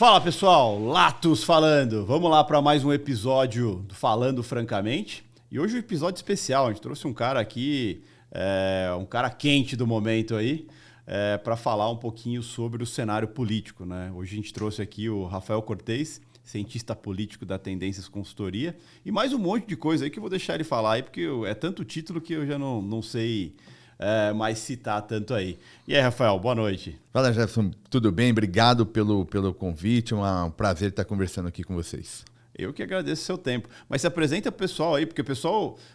Fala pessoal, Latos falando. Vamos lá para mais um episódio do Falando Francamente. E hoje um episódio especial. A gente trouxe um cara aqui, um cara quente do momento aí, para falar um pouquinho sobre o cenário político, né? Hoje a gente trouxe aqui o Rafael Cortez, cientista político da Tendências Consultoria, e mais um monte de coisa aí que eu vou deixar ele falar aí, porque é tanto título que eu já não sei mais citar tanto aí. E aí, Rafael, boa noite. Fala, Jefferson, tudo bem? Obrigado pelo convite, um prazer estar conversando aqui com vocês. Eu que agradeço o seu tempo. Mas se apresenta pro pessoal aí, porque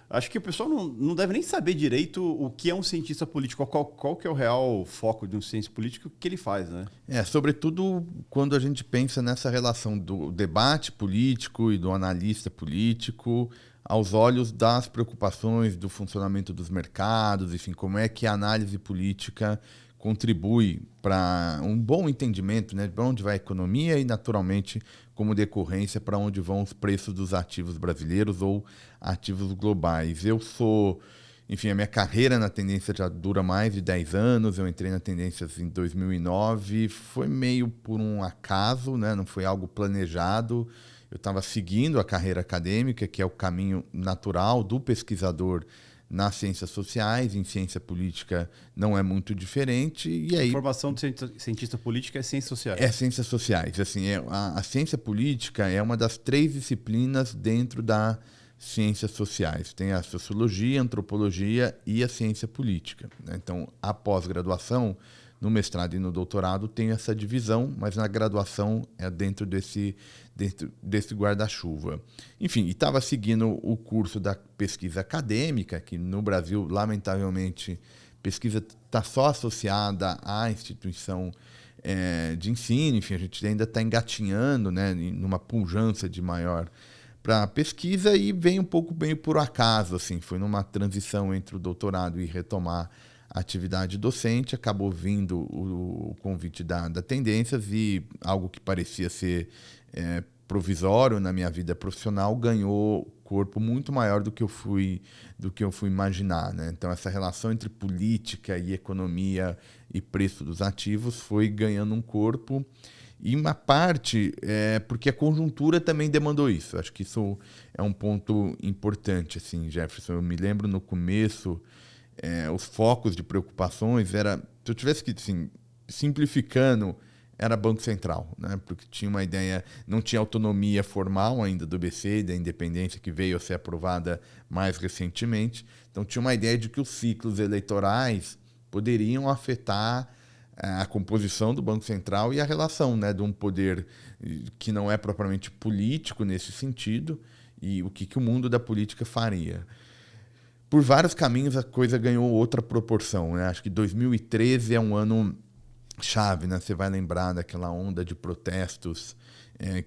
acho que o pessoal não deve nem saber direito o que é um cientista político, qual que é o real foco de um cientista político, o que ele faz, né? Sobretudo quando a gente pensa nessa relação do debate político e do analista político aos olhos das preocupações do funcionamento dos mercados, enfim, como é que a análise política contribui para um bom entendimento, né, de para onde vai a economia e, naturalmente, como decorrência, para onde vão os preços dos ativos brasileiros ou ativos globais. A minha carreira na Tendência já dura mais de 10 anos, eu entrei na Tendências em 2009, foi meio por um acaso, né, não foi algo planejado. Eu estava seguindo a carreira acadêmica, que é o caminho natural do pesquisador nas ciências sociais, em ciência política não é muito diferente. E aí, a formação de cientista político é ciências sociais. É ciências sociais. Assim, a ciência política é uma das 3 disciplinas dentro das ciências sociais. Tem a sociologia, a antropologia e a ciência política, né? Então, a pós-graduação, no mestrado e no doutorado, tem essa divisão, mas na graduação é dentro desse guarda-chuva. Enfim, e estava seguindo o curso da pesquisa acadêmica, que no Brasil, lamentavelmente, pesquisa está só associada à instituição de ensino. Enfim, a gente ainda está engatinhando, né, numa pujança de maior para a pesquisa, e vem um pouco bem por acaso. Assim, foi numa transição entre o doutorado e retomar a atividade docente, acabou vindo o convite da Tendências, e algo que parecia ser provisório na minha vida profissional ganhou corpo muito maior do que eu fui imaginar, né? Então, essa relação entre política e economia e preço dos ativos foi ganhando um corpo, e uma parte porque a conjuntura também demandou isso. Acho que isso é um ponto importante, assim, Jefferson. Eu me lembro no começo, os focos de preocupações era, se eu tivesse que, assim, simplificando, era Banco Central, né? Porque tinha uma ideia, não tinha autonomia formal ainda do BC, da independência que veio a ser aprovada mais recentemente. Então tinha uma ideia de que os ciclos eleitorais poderiam afetar a composição do Banco Central e a relação, né, de um poder que não é propriamente político nesse sentido, e o que o mundo da política faria. Por vários caminhos a coisa ganhou outra proporção, né? Acho que 2013 é um ano chave, né? Você vai lembrar daquela onda de protestos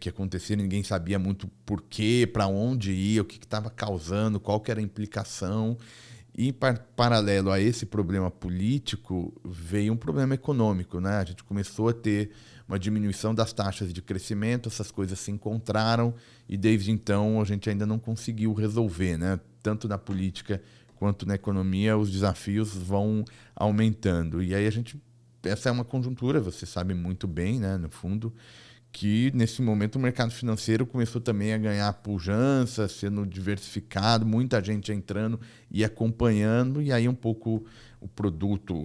que aconteceram, ninguém sabia muito por quê, para onde ia, o que estava causando, qual que era a implicação. E, paralelo a esse problema político, veio um problema econômico, né? A gente começou a ter uma diminuição das taxas de crescimento, essas coisas se encontraram, e desde então a gente ainda não conseguiu resolver, né? Tanto na política quanto na economia, os desafios vão aumentando. E aí essa é uma conjuntura, você sabe muito bem, né, no fundo, que nesse momento o mercado financeiro começou também a ganhar pujança, sendo diversificado, muita gente entrando e acompanhando, e aí um pouco o produto,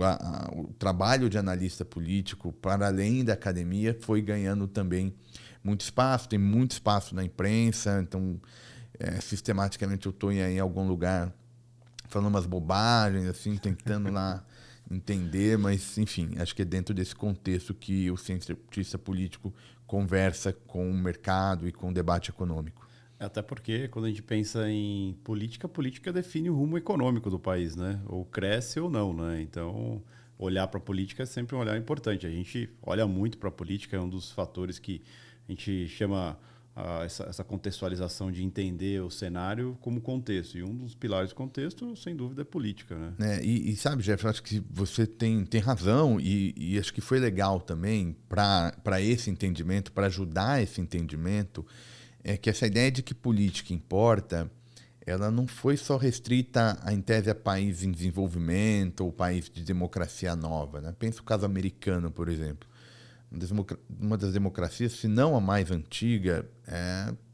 o trabalho de analista político, para além da academia, foi ganhando também muito espaço. Tem muito espaço na imprensa, então sistematicamente eu estou em algum lugar falando umas bobagens, assim, tentando lá entender, mas, enfim, acho que é dentro desse contexto que o cientista político conversa com o mercado e com o debate econômico. Até porque, quando a gente pensa em política, a política define o rumo econômico do país, né? Ou cresce ou não, né? Então, olhar para a política é sempre um olhar importante. A gente olha muito para a política, é um dos fatores que a gente chama essa contextualização de entender o cenário como contexto. E um dos pilares do contexto, sem dúvida, é política, né? Sabe, Jeff, acho que você tem razão, e acho que foi legal também para esse entendimento, para ajudar esse entendimento, que essa ideia de que política importa, ela não foi só restrita, em tese, a país em desenvolvimento ou país de democracia nova, né? Pensa o caso americano, por exemplo. uma das democracias, se não a mais antiga,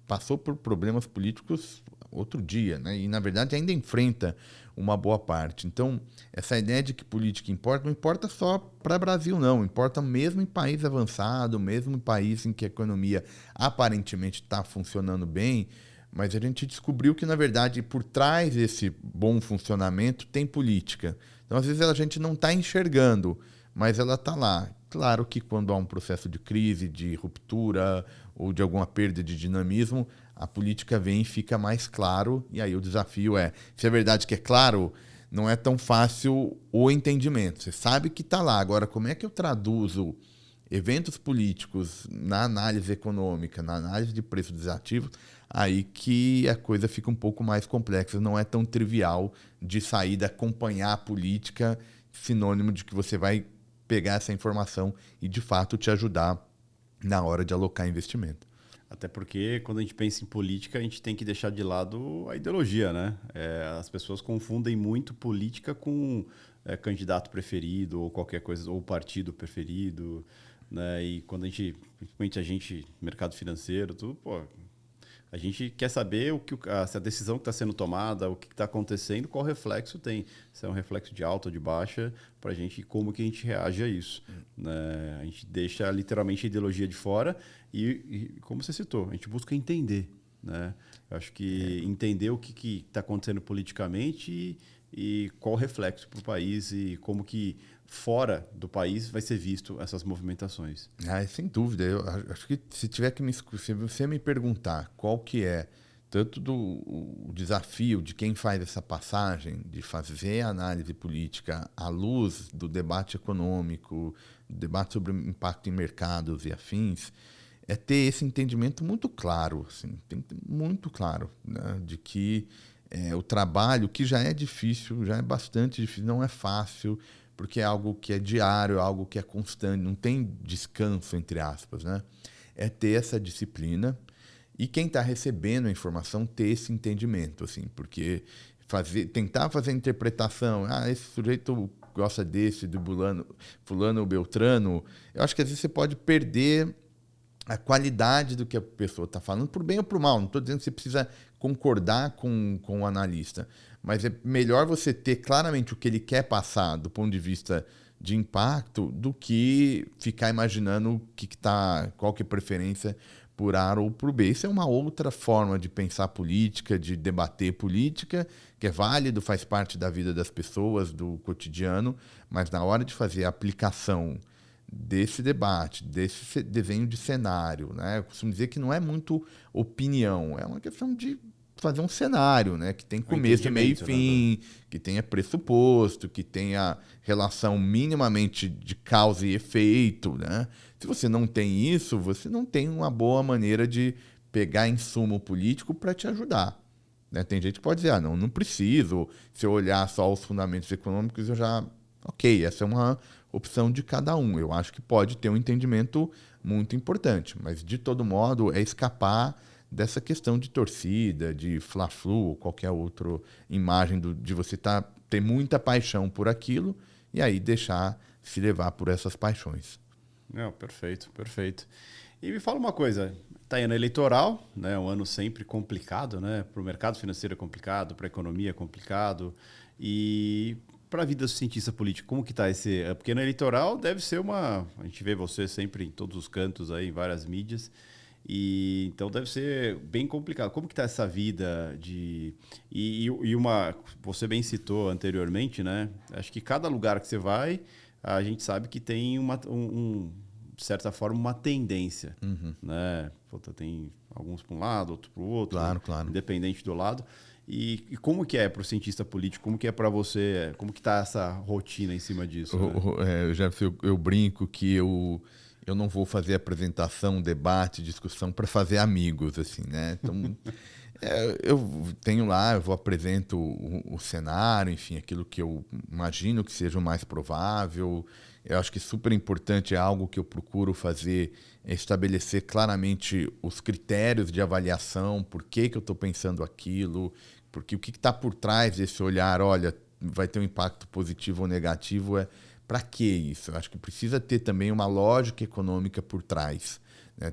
passou por problemas políticos outro dia, né? E, na verdade, ainda enfrenta uma boa parte. Então, essa ideia de que política importa, não importa só para o Brasil, não. Importa mesmo em país avançado, mesmo em país em que a economia aparentemente está funcionando bem, mas a gente descobriu que, na verdade, por trás desse bom funcionamento tem política. Então, às vezes, a gente não está enxergando, mas ela está lá. Claro que quando há um processo de crise, de ruptura ou de alguma perda de dinamismo, a política vem e fica mais claro. E aí o desafio se é verdade que é claro, não é tão fácil o entendimento. Você sabe que está lá. Agora, como é que eu traduzo eventos políticos na análise econômica, na análise de preço dos ativos? Aí que a coisa fica um pouco mais complexa. Não é tão trivial de sair de acompanhar a política, sinônimo de que você vai pegar essa informação e, de fato, te ajudar na hora de alocar investimento. Até porque, quando a gente pensa em política, a gente tem que deixar de lado a ideologia, né? As pessoas confundem muito política com candidato preferido ou qualquer coisa, ou partido preferido, né? E quando principalmente a gente, mercado financeiro, tudo, a gente quer saber se a decisão que está sendo tomada, o que está acontecendo, qual reflexo tem. Se é um reflexo de alta ou de baixa, para a gente, como que a gente reage a isso. Né? A gente deixa literalmente a ideologia de fora e, como você citou, a gente busca entender. Né? Eu acho que entender o que está acontecendo politicamente e qual o reflexo para o país e como que fora do país vai ser visto essas movimentações. Sem dúvida. Eu acho que se você me perguntar qual que é tanto o desafio de quem faz essa passagem, de fazer a análise política à luz do debate econômico, do debate sobre o impacto em mercados e afins, é ter esse entendimento muito claro, assim, muito claro, né, de que o trabalho, que já é difícil, já é bastante difícil, não é fácil, porque é algo que é diário, é algo que é constante, não tem descanso, entre aspas, né? É ter essa disciplina e quem está recebendo a informação ter esse entendimento, assim, porque tentar fazer a interpretação, esse sujeito gosta desse, do fulano ou beltrano, eu acho que às vezes você pode perder a qualidade do que a pessoa está falando, por bem ou por mal. Não estou dizendo que você precisa concordar com o analista, mas é melhor você ter claramente o que ele quer passar do ponto de vista de impacto do que ficar imaginando qual que é a preferência por A ou por B. Isso é uma outra forma de pensar política, de debater política, que é válido, faz parte da vida das pessoas, do cotidiano, mas na hora de fazer a aplicação desse debate, desse desenho de cenário, né? Eu costumo dizer que não é muito opinião, é uma questão de fazer um cenário, né? Que tem começo, meio e fim, que tenha pressuposto, que tenha relação minimamente de causa e efeito, né? Se você não tem isso, você não tem uma boa maneira de pegar insumo político para te ajudar. Né? Tem gente que pode dizer, não preciso, se eu olhar só os fundamentos econômicos, eu já... Ok, essa é uma opção de cada um. Eu acho que pode ter um entendimento muito importante, mas, de todo modo, é escapar dessa questão de torcida, de fla-flu, qualquer outra imagem de você ter muita paixão por aquilo e aí deixar se levar por essas paixões. Não, perfeito, perfeito. E me fala uma coisa, está ano eleitoral, né? Um ano sempre complicado, né? Para o mercado financeiro é complicado, para a economia é complicado e... Para a vida do cientista político, como que está esse... Porque no eleitoral deve ser uma... A gente vê você sempre em todos os cantos, aí, em várias mídias, e então deve ser bem complicado. Como que está essa vida de... E você bem citou anteriormente, né? Acho que cada lugar que você vai, a gente sabe que tem de certa forma, uma tendência. Uhum. Né? Tem alguns para um lado, outros para o outro, claro. Independente do lado. E como que é para o cientista político? Como que é para você? Como que está essa rotina em cima disso? Né? Eu brinco que eu não vou fazer apresentação, debate, discussão para fazer amigos, assim, né? Então, eu tenho lá, eu apresento o cenário, enfim, aquilo que eu imagino que seja o mais provável. Eu acho que super importante, é algo que eu procuro fazer, é estabelecer claramente os critérios de avaliação, por que eu estou pensando aquilo, porque o que está por trás desse olhar, olha, vai ter um impacto positivo ou negativo, para que isso? Eu acho que precisa ter também uma lógica econômica por trás. Né?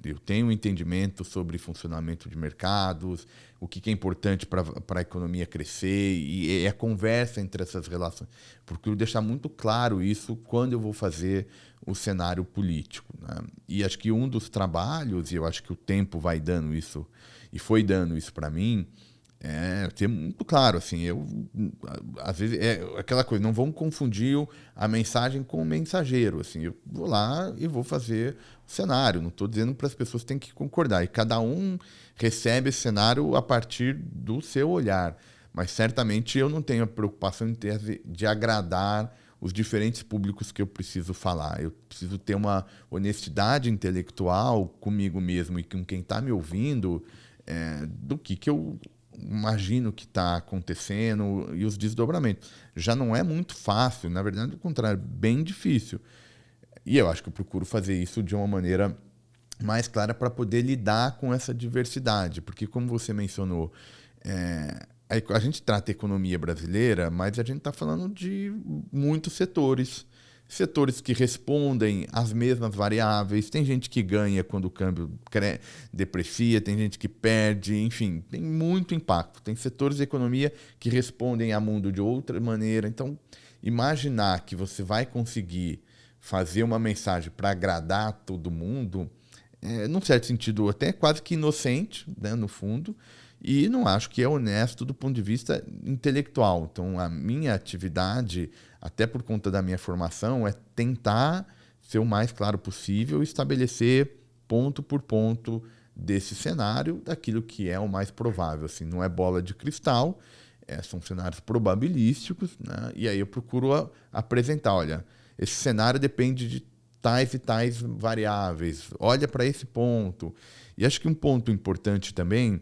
Eu tenho um entendimento sobre funcionamento de mercados, o que é importante para a economia crescer, e a conversa entre essas relações. Procuro deixar muito claro isso quando eu vou fazer o cenário político. Né? E acho que um dos trabalhos, e eu acho que o tempo vai dando isso, e foi dando isso para mim, ter muito claro, assim, às vezes é aquela coisa, não vamos confundir a mensagem com o mensageiro, assim, eu vou lá e vou fazer o cenário, não estou dizendo para as pessoas que têm que concordar, e cada um recebe esse cenário a partir do seu olhar, mas certamente eu não tenho a preocupação de agradar os diferentes públicos que eu preciso falar, eu preciso ter uma honestidade intelectual comigo mesmo e com quem está me ouvindo, do que eu imagino que está acontecendo e os desdobramentos. Já não é muito fácil, na verdade, ao contrário, bem difícil. E eu acho que eu procuro fazer isso de uma maneira mais clara para poder lidar com essa diversidade. Porque, como você mencionou, a gente trata a economia brasileira, mas a gente está falando de muitos setores. Setores que respondem às mesmas variáveis. Tem gente que ganha quando o câmbio deprecia, tem gente que perde, enfim, tem muito impacto. Tem setores da economia que respondem ao mundo de outra maneira. Então, imaginar que você vai conseguir fazer uma mensagem para agradar todo mundo, num certo sentido, até quase que inocente, né, no fundo, e não acho que é honesto do ponto de vista intelectual. Então, a minha atividade, até por conta da minha formação, é tentar ser o mais claro possível e estabelecer ponto por ponto desse cenário, daquilo que é o mais provável. Assim, não é bola de cristal, são cenários probabilísticos, né? E aí eu procuro apresentar, olha, esse cenário depende de tais e tais variáveis, olha para esse ponto. E acho que um ponto importante também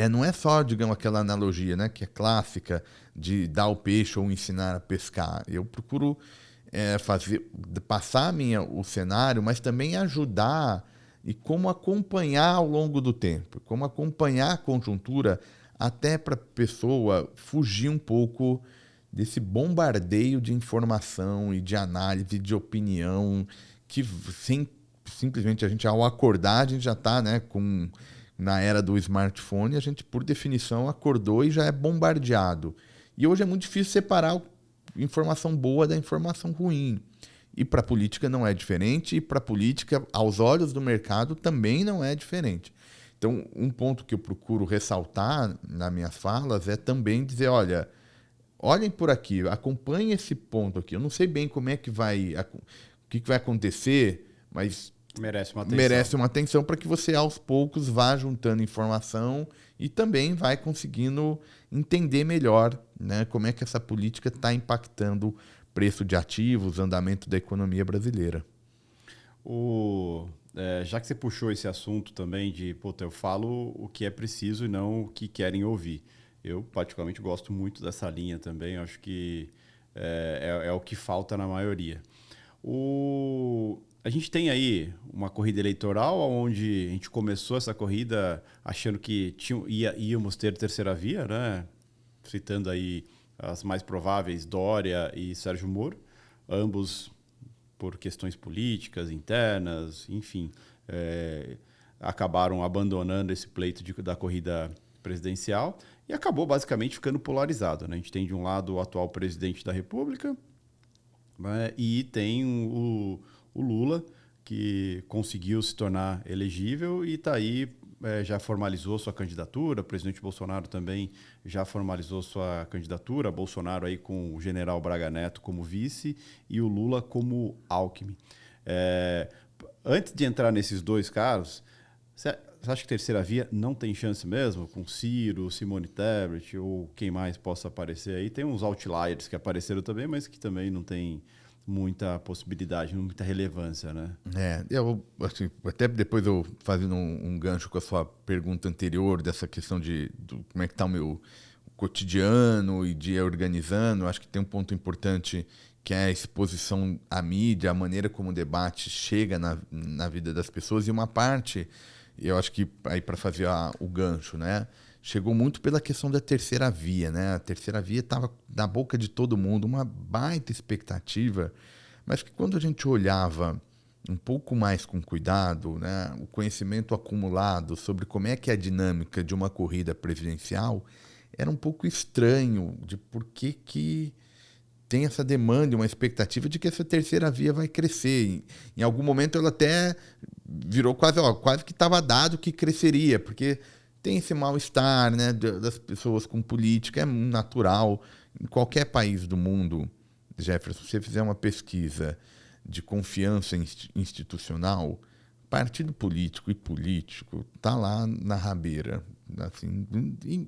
não é só, digamos, aquela analogia, né, que é clássica de dar o peixe ou ensinar a pescar. Eu procuro passar o cenário, mas também ajudar e como acompanhar ao longo do tempo, como acompanhar a conjuntura até para a pessoa fugir um pouco desse bombardeio de informação e de análise, de opinião, que simplesmente a gente, ao acordar, a gente já está, né, na era do smartphone, a gente, por definição, acordou e já é bombardeado. E hoje é muito difícil separar informação boa da informação ruim. E para a política não é diferente, e para a política, aos olhos do mercado, também não é diferente. Então, um ponto que eu procuro ressaltar nas minhas falas é também dizer, olhem por aqui, acompanhem esse ponto aqui. Eu não sei bem como é que o que vai acontecer, mas merece uma atenção para que você, aos poucos, vá juntando informação e também vai conseguindo entender melhor, né, como é que essa política está impactando o preço de ativos, o andamento da economia brasileira. Já que você puxou esse assunto também de, eu falo o que é preciso e não o que querem ouvir. Eu, particularmente, gosto muito dessa linha também. Acho que é o que falta na maioria. A gente tem aí uma corrida eleitoral onde a gente começou essa corrida achando que íamos ter terceira via, né? Citando aí as mais prováveis, Dória e Sérgio Moro, ambos por questões políticas, internas, enfim, acabaram abandonando esse pleito da corrida presidencial e acabou basicamente ficando polarizado, né? A gente tem de um lado o atual presidente da República, né? E tem o Lula, que conseguiu se tornar elegível e está aí, já formalizou sua candidatura. O presidente Bolsonaro também já formalizou sua candidatura. Bolsonaro aí com o general Braga Neto como vice e o Lula como Alckmin. Antes de entrar nesses dois casos, você acha que terceira via não tem chance mesmo? Com Ciro, Simone Tebet ou quem mais possa aparecer aí? Tem uns outliers que apareceram também, mas que também não tem muita possibilidade, muita relevância, né? Eu, assim, até depois eu fazendo um gancho com a sua pergunta anterior, dessa questão de como é que está o meu cotidiano e de ir organizando, acho que tem um ponto importante que é a exposição à mídia, a maneira como o debate chega na vida das pessoas, e uma parte, eu acho que aí para fazer o gancho, né? chegou muito pela questão da terceira via, né? A terceira via estava na boca de todo mundo, uma baita expectativa, mas que quando a gente olhava um pouco mais com cuidado, né, o conhecimento acumulado sobre como é que é a dinâmica de uma corrida presidencial, era um pouco estranho de por que tem essa demanda, uma expectativa de que essa terceira via vai crescer. Em algum momento ela até virou quase que estava dado que cresceria, porque tem esse mal-estar, né, das pessoas com política, é natural. Em qualquer país do mundo, Jefferson, se você fizer uma pesquisa de confiança institucional, partido político e político tá lá na rabeira, assim,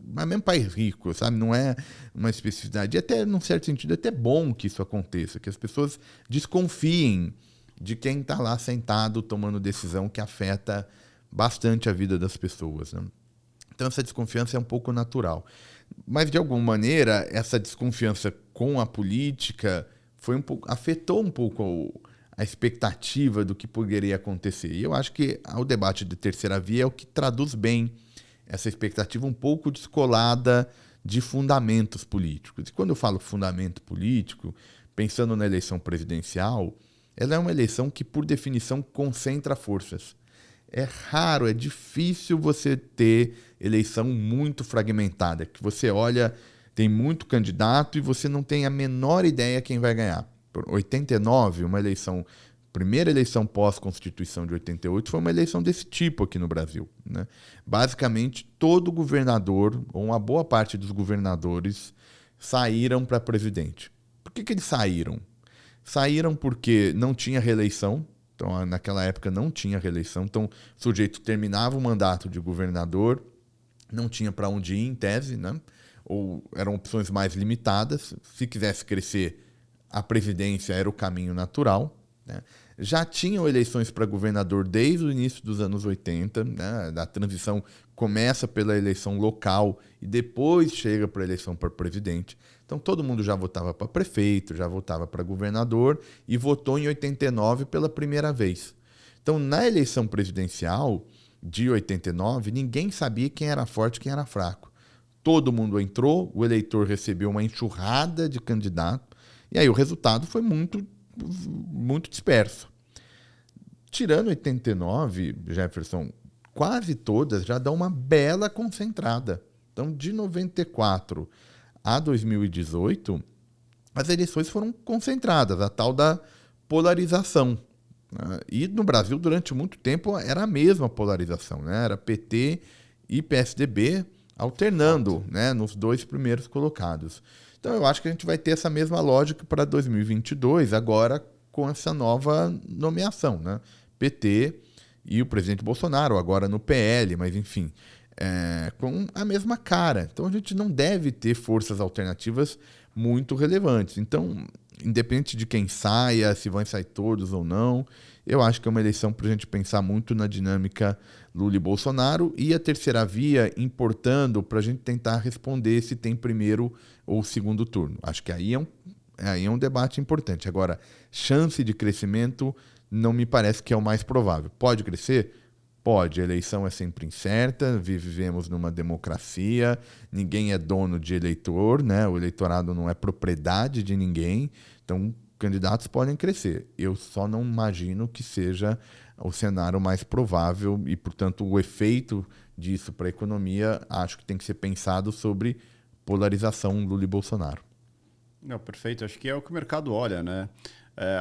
mas mesmo país rico, sabe? Não é uma especificidade. E até, num certo sentido, é até bom que isso aconteça, que as pessoas desconfiem de quem está lá sentado tomando decisão que afeta bastante a vida das pessoas, né? Então, essa desconfiança é um pouco natural. Mas, de alguma maneira, essa desconfiança com a política afetou um pouco a expectativa do que poderia acontecer. E eu acho que o debate de terceira via é o que traduz bem essa expectativa um pouco descolada de fundamentos políticos. E quando eu falo fundamento político, pensando na eleição presidencial, ela é uma eleição que, por definição, concentra forças. É raro, é difícil você ter eleição muito fragmentada, que você olha, tem muito candidato e você não tem a menor ideia quem vai ganhar. Por 89, primeira eleição pós-Constituição de 88, foi uma eleição desse tipo aqui no Brasil, né? Basicamente, todo governador, ou uma boa parte dos governadores, saíram para presidente. Por que eles saíram? Saíram porque não tinha reeleição. Então, naquela época não tinha reeleição. Então, o sujeito terminava o mandato de governador, não tinha para onde ir, em tese, né? Ou eram opções mais limitadas. Se quisesse crescer, a presidência era o caminho natural, né? Já tinham eleições para governador desde o início dos anos 80, né? A transição começa pela eleição local e depois chega para a eleição para presidente. Então, todo mundo já votava para prefeito, já votava para governador e votou em 89 pela primeira vez. Então, na eleição presidencial de 89, ninguém sabia quem era forte e quem era fraco. Todo mundo entrou, o eleitor recebeu uma enxurrada de candidatos, e aí o resultado foi muito, muito disperso. Tirando 89, Jefferson, quase todas já dão uma bela concentrada. Então, de 94 a 2018, as eleições foram concentradas, a tal da polarização. E no Brasil, durante muito tempo, era a mesma polarização, né? Era PT e PSDB alternando, né, nos dois primeiros colocados. Então, eu acho que a gente vai ter essa mesma lógica para 2022, agora com essa nova nomeação, né? PT e o presidente Bolsonaro, agora no PL, mas enfim, com a mesma cara. Então, a gente não deve ter forças alternativas muito relevantes. Então, independente de quem saia, se vão sair todos ou não, eu acho que é uma eleição para a gente pensar muito na dinâmica Lula e Bolsonaro e a terceira via importando para a gente tentar responder se tem primeiro ou segundo turno. Acho que aí é um debate importante. Agora, chance de crescimento não me parece que é o mais provável. Pode crescer? Pode. A eleição é sempre incerta, vivemos numa democracia, ninguém é dono de eleitor, né? O eleitorado não é propriedade de ninguém, então candidatos podem crescer. Eu só não imagino que seja o cenário mais provável e, portanto, o efeito disso para a economia acho que tem que ser pensado sobre polarização Lula e Bolsonaro. Não, perfeito. Acho que é o que o mercado olha, né?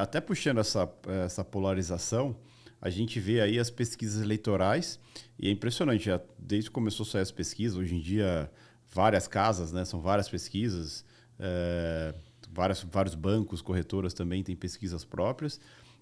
Até puxando essa polarização, a gente vê aí as pesquisas eleitorais e é impressionante, já desde que começou a sair as pesquisas, hoje em dia várias casas, né, são várias pesquisas, vários bancos, corretoras também têm pesquisas próprias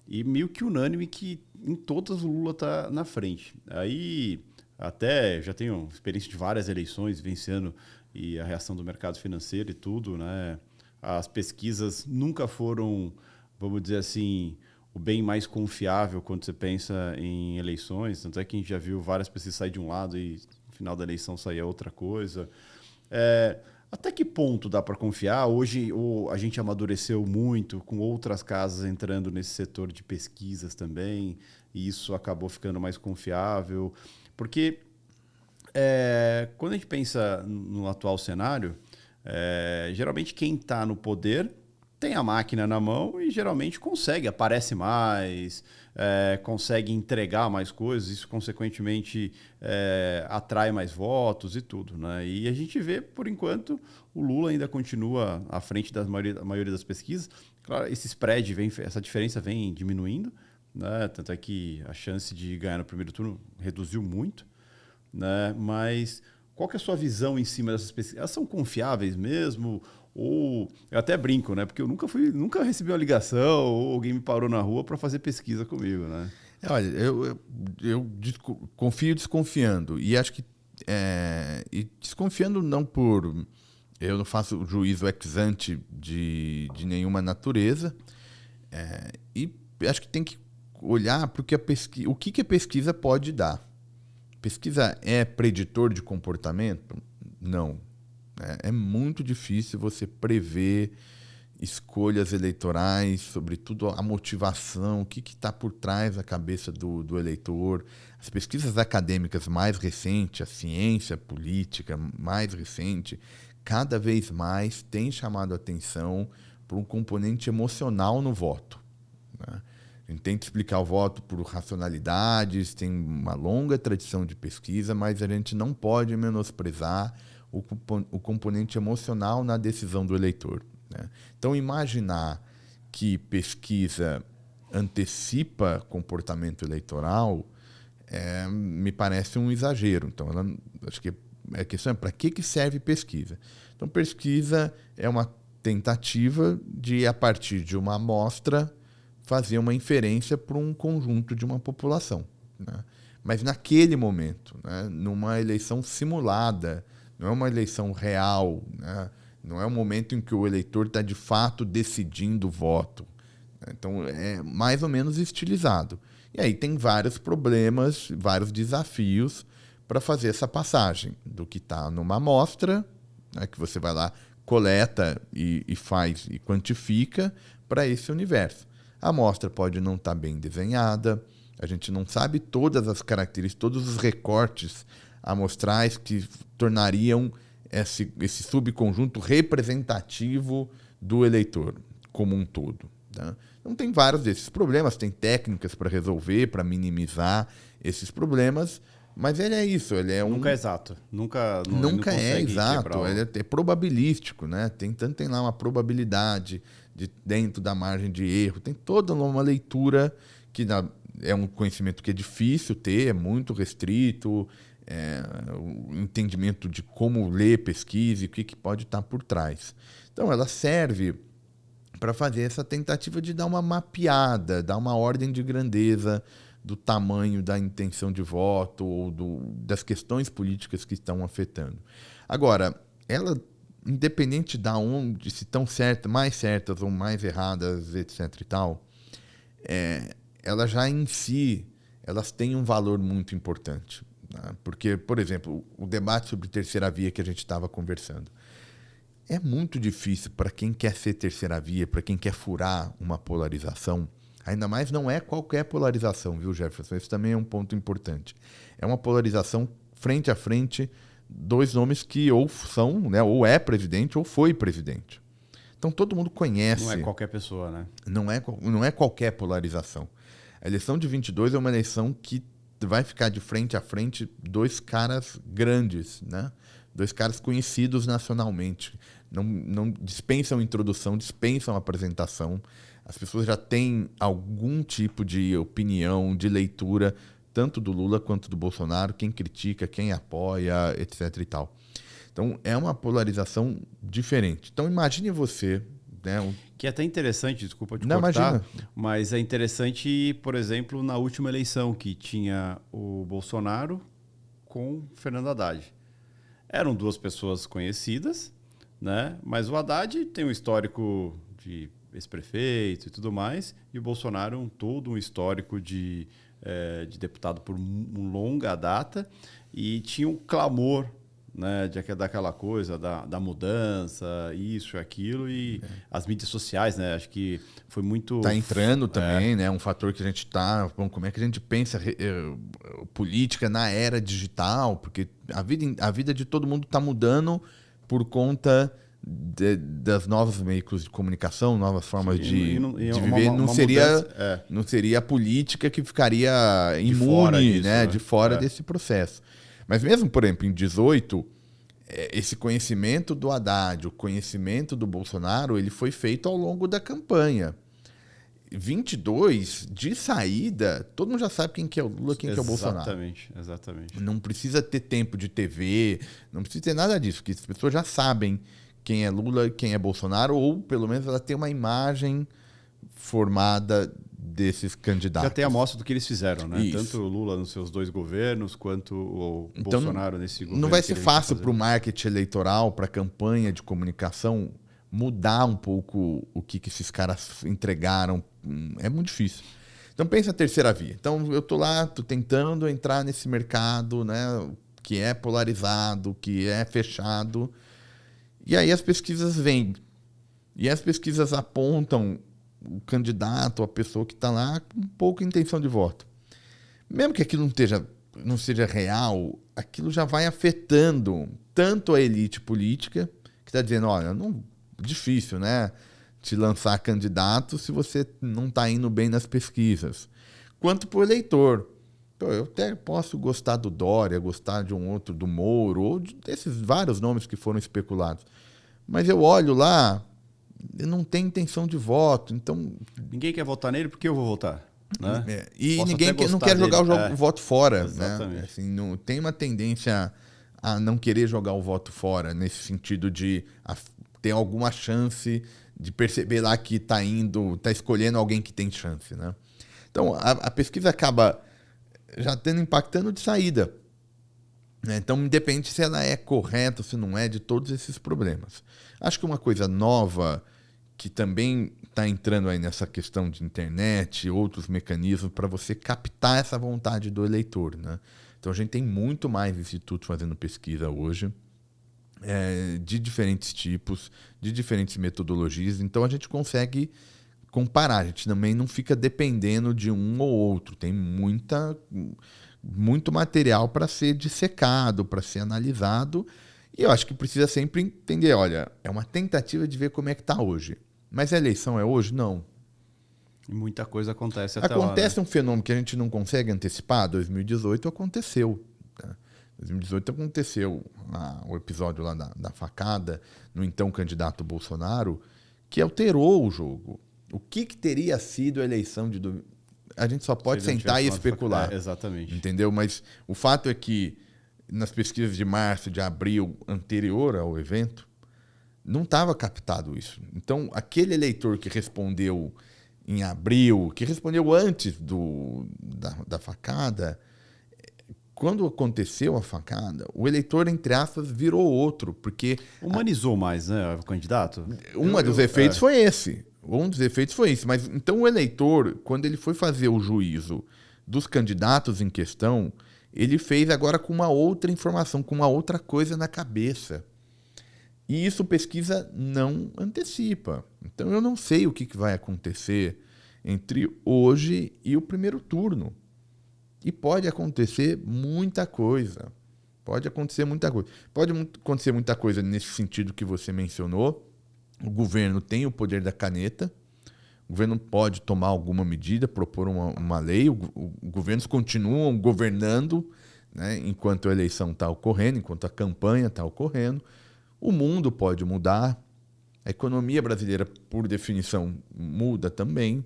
e meio que unânime que em todas o Lula está na frente. Aí até já tenho experiência de várias eleições vencendo e a reação do mercado financeiro e tudo, né? As pesquisas nunca foram, vamos dizer assim, o bem mais confiável quando você pensa em eleições. Tanto é que a gente já viu várias pesquisas sair de um lado e no final da eleição sair outra coisa. Até que ponto dá para confiar? Hoje a gente amadureceu muito com outras casas entrando nesse setor de pesquisas também, e isso acabou ficando mais confiável. Porque quando a gente pensa no atual cenário, geralmente quem está no poder tem a máquina na mão e geralmente aparece mais, consegue entregar mais coisas, isso consequentemente atrai mais votos e tudo, né? E a gente vê, por enquanto, o Lula ainda continua à frente da maioria das pesquisas. Claro, esse spread, essa diferença vem diminuindo, né? Tanto é que a chance de ganhar no primeiro turno reduziu muito, né? Mas qual que é a sua visão em cima dessas pesquisas? Elas são confiáveis mesmo? Ou eu até brinco, né? Porque eu nunca recebi uma ligação ou alguém me parou na rua para fazer pesquisa comigo, né? Olha, eu confio desconfiando. E acho que. E desconfiando não por. Eu não faço juízo ex ante de nenhuma natureza. E acho que tem que olhar para o que a pesquisa pode dar. Pesquisa é preditor de comportamento? Não. É muito difícil você prever escolhas eleitorais, sobretudo a motivação, o que está por trás da cabeça do eleitor. As pesquisas acadêmicas mais recentes, a ciência política mais recente, cada vez mais tem chamado a atenção para um componente emocional no voto, né? A gente tenta explicar o voto por racionalidades, tem uma longa tradição de pesquisa, mas a gente não pode menosprezar o componente emocional na decisão do eleitor, né? Então, imaginar que pesquisa antecipa comportamento eleitoral me parece um exagero. Então, acho que a questão é para que serve pesquisa? Então, pesquisa é uma tentativa de, a partir de uma amostra, fazer uma inferência para um conjunto de uma população, né? Mas naquele momento, né, numa eleição simulada, não é uma eleição real, né? Não é um momento em que o eleitor está de fato decidindo o voto. Então é mais ou menos estilizado. E aí tem vários problemas, vários desafios para fazer essa passagem do que está numa amostra, né, que você vai lá, coleta e faz e quantifica, para esse universo. A amostra pode não estar bem desenhada, a gente não sabe todas as características, todos os recortes amostrais que tornariam esse subconjunto representativo do eleitor como um todo, tá? Então tem vários desses problemas, tem técnicas para resolver, para minimizar esses problemas, mas ele é isso, ele é Nunca é exato. Nunca é exato, ele é probabilístico, né? Tem lá uma probabilidade dentro da margem de erro, tem toda uma leitura que é um conhecimento que é difícil ter, é muito restrito, o entendimento de como ler pesquisa e o que pode estar por trás. Então, ela serve para fazer essa tentativa de dar uma mapeada, dar uma ordem de grandeza do tamanho da intenção de voto ou das questões políticas que estão afetando. Agora, ela, independente de onde, se estão certas, mais certas ou mais erradas, etc. e tal, ela já em si, elas têm um valor muito importante, né? Porque, por exemplo, o debate sobre terceira via que a gente estava conversando, é muito difícil para quem quer ser terceira via, para quem quer furar uma polarização. Ainda mais não é qualquer polarização, viu, Jefferson? Esse também é um ponto importante. É uma polarização frente a frente, dois nomes que ou são, né, ou é presidente ou foi presidente. Então todo mundo conhece. Não é qualquer pessoa, né? Não é qualquer polarização. A eleição de 22 é uma eleição que vai ficar de frente a frente dois caras grandes, né? Dois caras conhecidos nacionalmente. Não dispensam introdução, dispensam apresentação. As pessoas já têm algum tipo de opinião, de leitura, tanto do Lula quanto do Bolsonaro, quem critica, quem apoia, etc. e tal. Então, é uma polarização diferente. Então, imagine você... né, que é até interessante, desculpa te Não, cortar, imagina. Mas é interessante, por exemplo, na última eleição, que tinha o Bolsonaro com Fernando Haddad. Eram duas pessoas conhecidas, né? Mas o Haddad tem um histórico de ex-prefeito e tudo mais, e o Bolsonaro todo um histórico de deputado por longa data, e tinha um clamor né, daquela coisa, da mudança, isso e aquilo, e as mídias sociais, né? Acho que foi muito... Está entrando também, né? Um fator que a gente está... Como é que a gente pensa política na era digital? Porque a vida de todo mundo está mudando por conta das novos veículos de comunicação, novas formas de viver. Não seria a política que ficaria imune, disso, né? De fora desse processo. Mas mesmo, por exemplo, em 2018, esse conhecimento do Haddad, o conhecimento do Bolsonaro, ele foi feito ao longo da campanha. 22, de saída, todo mundo já sabe quem que é o Lula, quem que é o Bolsonaro. Exatamente. Não precisa ter tempo de TV, não precisa ter nada disso, porque as pessoas já sabem quem é Lula, quem é Bolsonaro, ou pelo menos ela tem uma imagem formada desses candidatos. Já tem a amostra do que eles fizeram, né? Isso. Tanto o Lula nos seus 2 governos, quanto o Bolsonaro nesse governo. Não vai ser fácil para o marketing eleitoral, para a campanha de comunicação, mudar um pouco o que esses caras entregaram. É muito difícil. Então pensa a terceira via. Então eu estou lá, estou tentando entrar nesse mercado, né, que é polarizado, que é fechado. E aí as pesquisas vêm. E as pesquisas apontam o candidato, a pessoa que está lá, com pouca intenção de voto. Mesmo que aquilo não seja real, aquilo já vai afetando tanto a elite política, que está dizendo, olha, difícil, né, te lançar candidato se você não está indo bem nas pesquisas, quanto para o eleitor. Eu até posso gostar do Dória, gostar de um outro, do Moro, ou desses vários nomes que foram especulados. Mas eu olho lá, eu não tenho intenção de voto, então... Ninguém quer votar nele, porque eu vou votar, né? E ninguém não quer jogar o voto fora. Exatamente. Né? Assim, não, tem uma tendência a não querer jogar o voto fora, nesse sentido de ter alguma chance de perceber lá que está escolhendo alguém que tem chance. Né? Então, a pesquisa acaba já impactando de saída. Né? Então, independente se ela é correta ou se não é, de todos esses problemas. Acho que uma coisa nova que também está entrando aí nessa questão de internet, outros mecanismos para você captar essa vontade do eleitor. Né? Então, a gente tem muito mais institutos fazendo pesquisa hoje, de diferentes tipos, de diferentes metodologias. Então, a gente consegue comparar. A gente também não fica dependendo de um ou outro. Tem muito material para ser dissecado, para ser analisado. E eu acho que precisa sempre entender, olha, é uma tentativa de ver como é que está hoje. Mas a eleição é hoje? Não. E muita coisa acontece até Acontece lá, né? Um fenômeno que a gente não consegue antecipar. 2018 aconteceu. Né? 2018 aconteceu o episódio lá da facada no então candidato Bolsonaro, que alterou o jogo. O que teria sido a eleição de... A gente só pode sentar e especular. Exatamente. Entendeu? Mas o fato é que nas pesquisas de março, de abril, anterior ao evento, não estava captado isso. Então, aquele eleitor que respondeu em abril, que respondeu antes da facada, quando aconteceu a facada, o eleitor, entre aspas, virou outro, porque... Humanizou mais, né, o candidato? Um dos efeitos foi esse. Um dos efeitos foi esse. Mas então o eleitor, quando ele foi fazer o juízo dos candidatos em questão, ele fez agora com uma outra informação, com uma outra coisa na cabeça. E isso pesquisa não antecipa. Então eu não sei o que vai acontecer entre hoje e o primeiro turno. E pode acontecer muita coisa. Pode acontecer muita coisa nesse sentido que você mencionou. O governo tem o poder da caneta. O governo pode tomar alguma medida, propor uma lei. Governos continuam governando, né, enquanto a eleição está ocorrendo, enquanto a campanha está ocorrendo. O mundo pode mudar. A economia brasileira, por definição, muda também.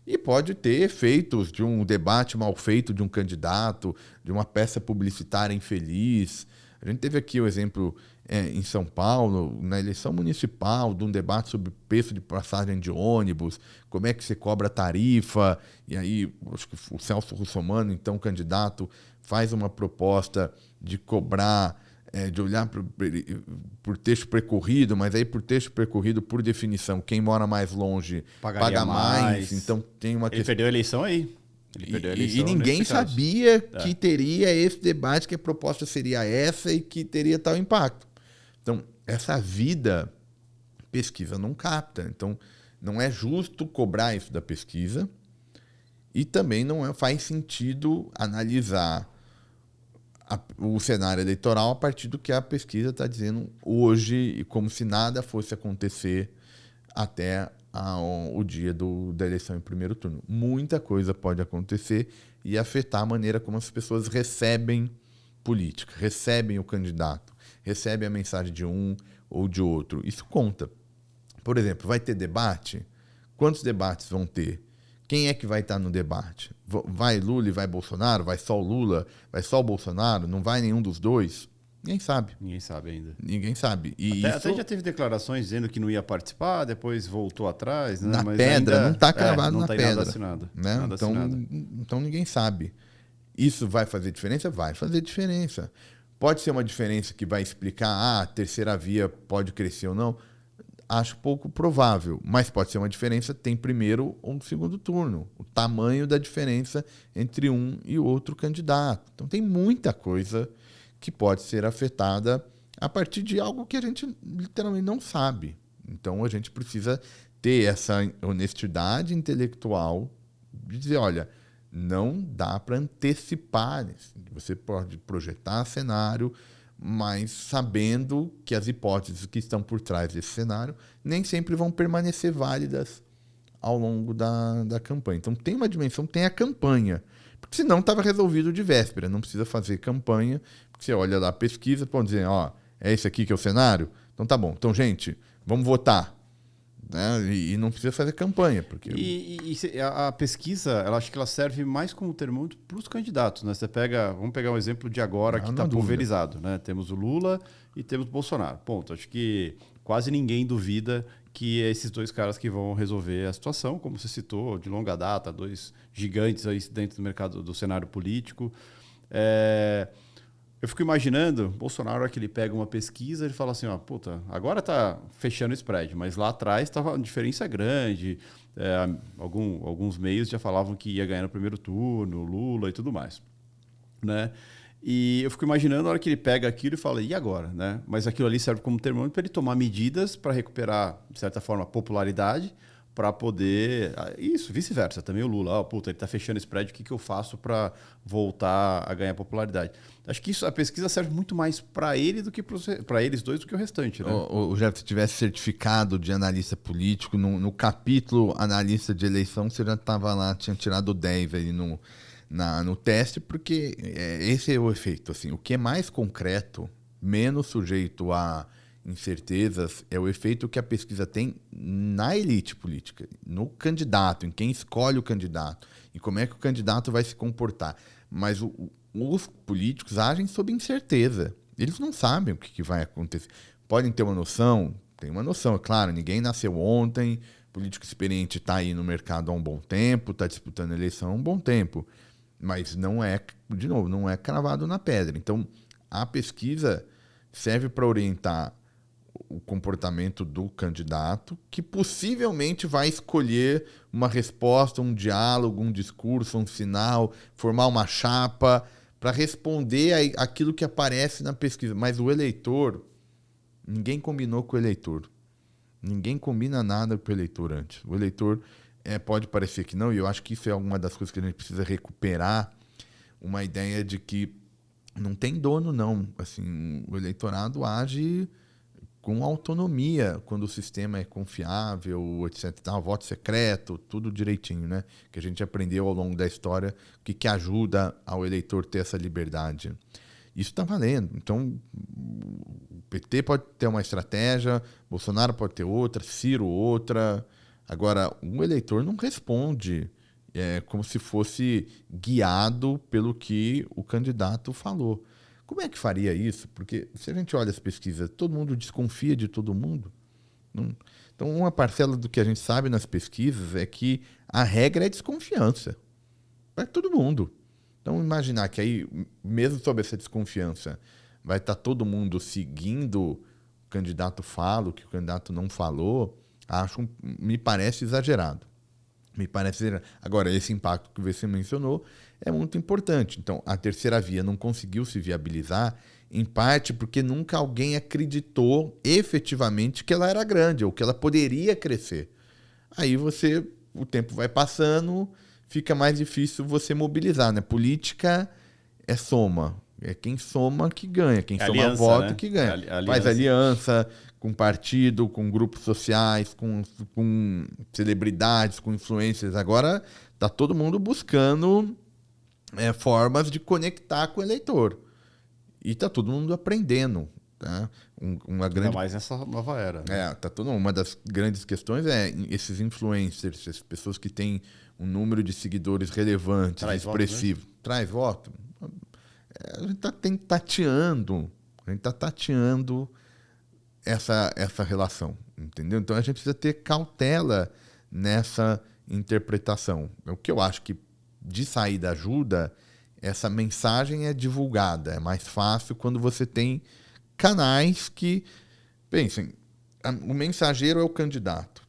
E pode ter efeitos de um debate mal feito de um candidato, de uma peça publicitária infeliz. A gente teve aqui o exemplo em São Paulo, na eleição municipal, de um debate sobre preço de passagem de ônibus, como é que você cobra tarifa. E aí, acho que o Celso Russomano, então candidato, faz uma proposta de cobrar, de olhar por trecho percorrido, mas aí por trecho percorrido, por definição, quem mora mais longe paga mais. Então tem uma Ele perdeu a eleição aí. Ele perdeu a E eleição ninguém nesse caso. sabia que teria esse debate, que a proposta seria essa e que teria tal impacto. Então, essa vida, pesquisa não capta. Então, não é justo cobrar isso da pesquisa e também não faz sentido analisar o cenário eleitoral a partir do que a pesquisa está dizendo hoje e como se nada fosse acontecer até o dia da eleição em primeiro turno. Muita coisa pode acontecer e afetar a maneira como as pessoas recebem política, recebem o candidato, recebem a mensagem de um ou de outro. Isso conta. Por exemplo, vai ter debate? Quantos debates vão ter? Quem é que vai estar no debate? Vai Lula e vai Bolsonaro? Vai só o Lula? Vai só o Bolsonaro? Não vai nenhum dos dois? Ninguém sabe. Ninguém sabe ainda. Ninguém sabe. Até já teve declarações dizendo que não ia participar, depois voltou atrás. Né? Na Mas pedra, ainda, não está cravado não na tem pedra. Nada assinado. Né? Nada assinado. Então ninguém sabe. Isso vai fazer diferença? Vai fazer diferença. Pode ser uma diferença que vai explicar a terceira via pode crescer ou não? Acho pouco provável, mas pode ser uma diferença, tem primeiro ou segundo turno. O tamanho da diferença entre um e outro candidato. Então tem muita coisa que pode ser afetada a partir de algo que a gente literalmente não sabe. Então a gente precisa ter essa honestidade intelectual de dizer, olha, não dá para antecipar. Você pode projetar cenário, mas sabendo que as hipóteses que estão por trás desse cenário nem sempre vão permanecer válidas ao longo da campanha. Então tem uma dimensão, tem a campanha, porque senão estava resolvido de véspera, não precisa fazer campanha, porque você olha lá a pesquisa, pode dizer, ó, é esse aqui que é o cenário? Então tá bom, então gente, vamos votar. Né? E não precisa fazer campanha. Porque... a pesquisa, ela acho que ela serve mais como termômetro para os candidatos. Né? Vamos pegar um exemplo de agora que está pulverizado. Né? Temos o Lula e temos o Bolsonaro. Ponto. Acho que quase ninguém duvida que é esses dois caras que vão resolver a situação, como você citou, de longa data, dois gigantes aí dentro do mercado, do cenário político. Eu fico imaginando, Bolsonaro, na hora que ele pega uma pesquisa, ele fala assim, ó, puta, agora tá fechando o spread, mas lá atrás tava uma diferença grande, alguns meios já falavam que ia ganhar no primeiro turno, Lula e tudo mais, né? E eu fico imaginando na hora que ele pega aquilo e fala, e agora, né? Mas aquilo ali serve como termômetro para ele tomar medidas para recuperar, de certa forma, a popularidade, para poder... Isso, vice-versa. Também o Lula, puta, ele está fechando esse spread, o que eu faço para voltar a ganhar popularidade? Acho que a pesquisa serve muito mais para ele do que para eles dois do que o restante. Né? O Jeff, se tivesse certificado de analista político, no capítulo analista de eleição, você já estava lá, tinha tirado 10 aí no teste, porque esse é o efeito. Assim, o que é mais concreto, menos sujeito a incertezas, é o efeito que a pesquisa tem na elite política, no candidato, em quem escolhe o candidato, e como é que o candidato vai se comportar. Mas os políticos agem sob incerteza. Eles não sabem o que vai acontecer. Podem ter uma noção, tem uma noção, é claro, ninguém nasceu ontem, político experiente está aí no mercado há um bom tempo, está disputando a eleição há um bom tempo, mas não é, de novo, não é cravado na pedra. Então, a pesquisa serve para orientar o comportamento do candidato, que possivelmente vai escolher uma resposta, um diálogo, um discurso, um sinal, formar uma chapa para responder aquilo que aparece na pesquisa. Mas o eleitor, ninguém combinou com o eleitor. Ninguém combina nada com o eleitor antes. O eleitor pode parecer que não, e eu acho que isso é uma das coisas que a gente precisa recuperar, uma ideia de que não tem dono, não. Assim, o eleitorado age com autonomia quando o sistema é confiável, etc. Tal, voto secreto, tudo direitinho, né? Que a gente aprendeu ao longo da história o que ajuda ao eleitor ter essa liberdade. Isso está valendo. Então, o PT pode ter uma estratégia, Bolsonaro pode ter outra, Ciro outra. Agora, o eleitor não responde como se fosse guiado pelo que o candidato falou. Como é que faria isso? Porque se a gente olha as pesquisas, todo mundo desconfia de todo mundo. Então, uma parcela do que a gente sabe nas pesquisas é que a regra é desconfiança. Para todo mundo. Então, imaginar que aí, mesmo sob essa desconfiança, vai estar todo mundo seguindo o candidato fala, o que o candidato não falou, me parece exagerado. Me parece. Agora, esse impacto que você mencionou é muito importante. Então, a terceira via não conseguiu se viabilizar, em parte porque nunca alguém acreditou efetivamente que ela era grande ou que ela poderia crescer. Aí o tempo vai passando, fica mais difícil você mobilizar, né? Política é soma. É quem soma que ganha, quem soma aliança, voto né? que ganha. Aliança. Faz aliança com partido, com grupos sociais, com celebridades, com influencers. Agora tá todo mundo buscando formas de conectar com o eleitor. E tá todo mundo aprendendo. Tá? Uma grande... Ainda mais nessa nova era. Né? Uma das grandes questões é esses influencers, essas pessoas que têm um número de seguidores relevantes, expressivo. Traz voto? A gente está tateando essa relação, entendeu? Então a gente precisa ter cautela nessa interpretação. O que eu acho que de saída ajuda, essa mensagem é divulgada. É mais fácil quando você tem canais que... Pensem, o mensageiro é o candidato.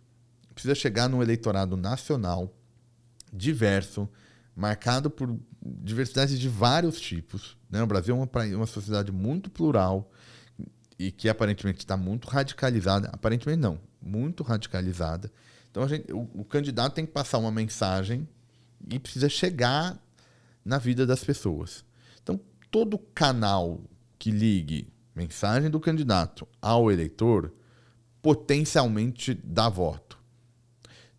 Precisa chegar no eleitorado nacional, diverso, marcado por diversidade de vários tipos. Né? O Brasil é uma sociedade muito plural e que aparentemente está muito radicalizada. Aparentemente não, muito radicalizada. Então o candidato tem que passar uma mensagem e precisa chegar na vida das pessoas. Então, todo canal que ligue mensagem do candidato ao eleitor potencialmente dá voto.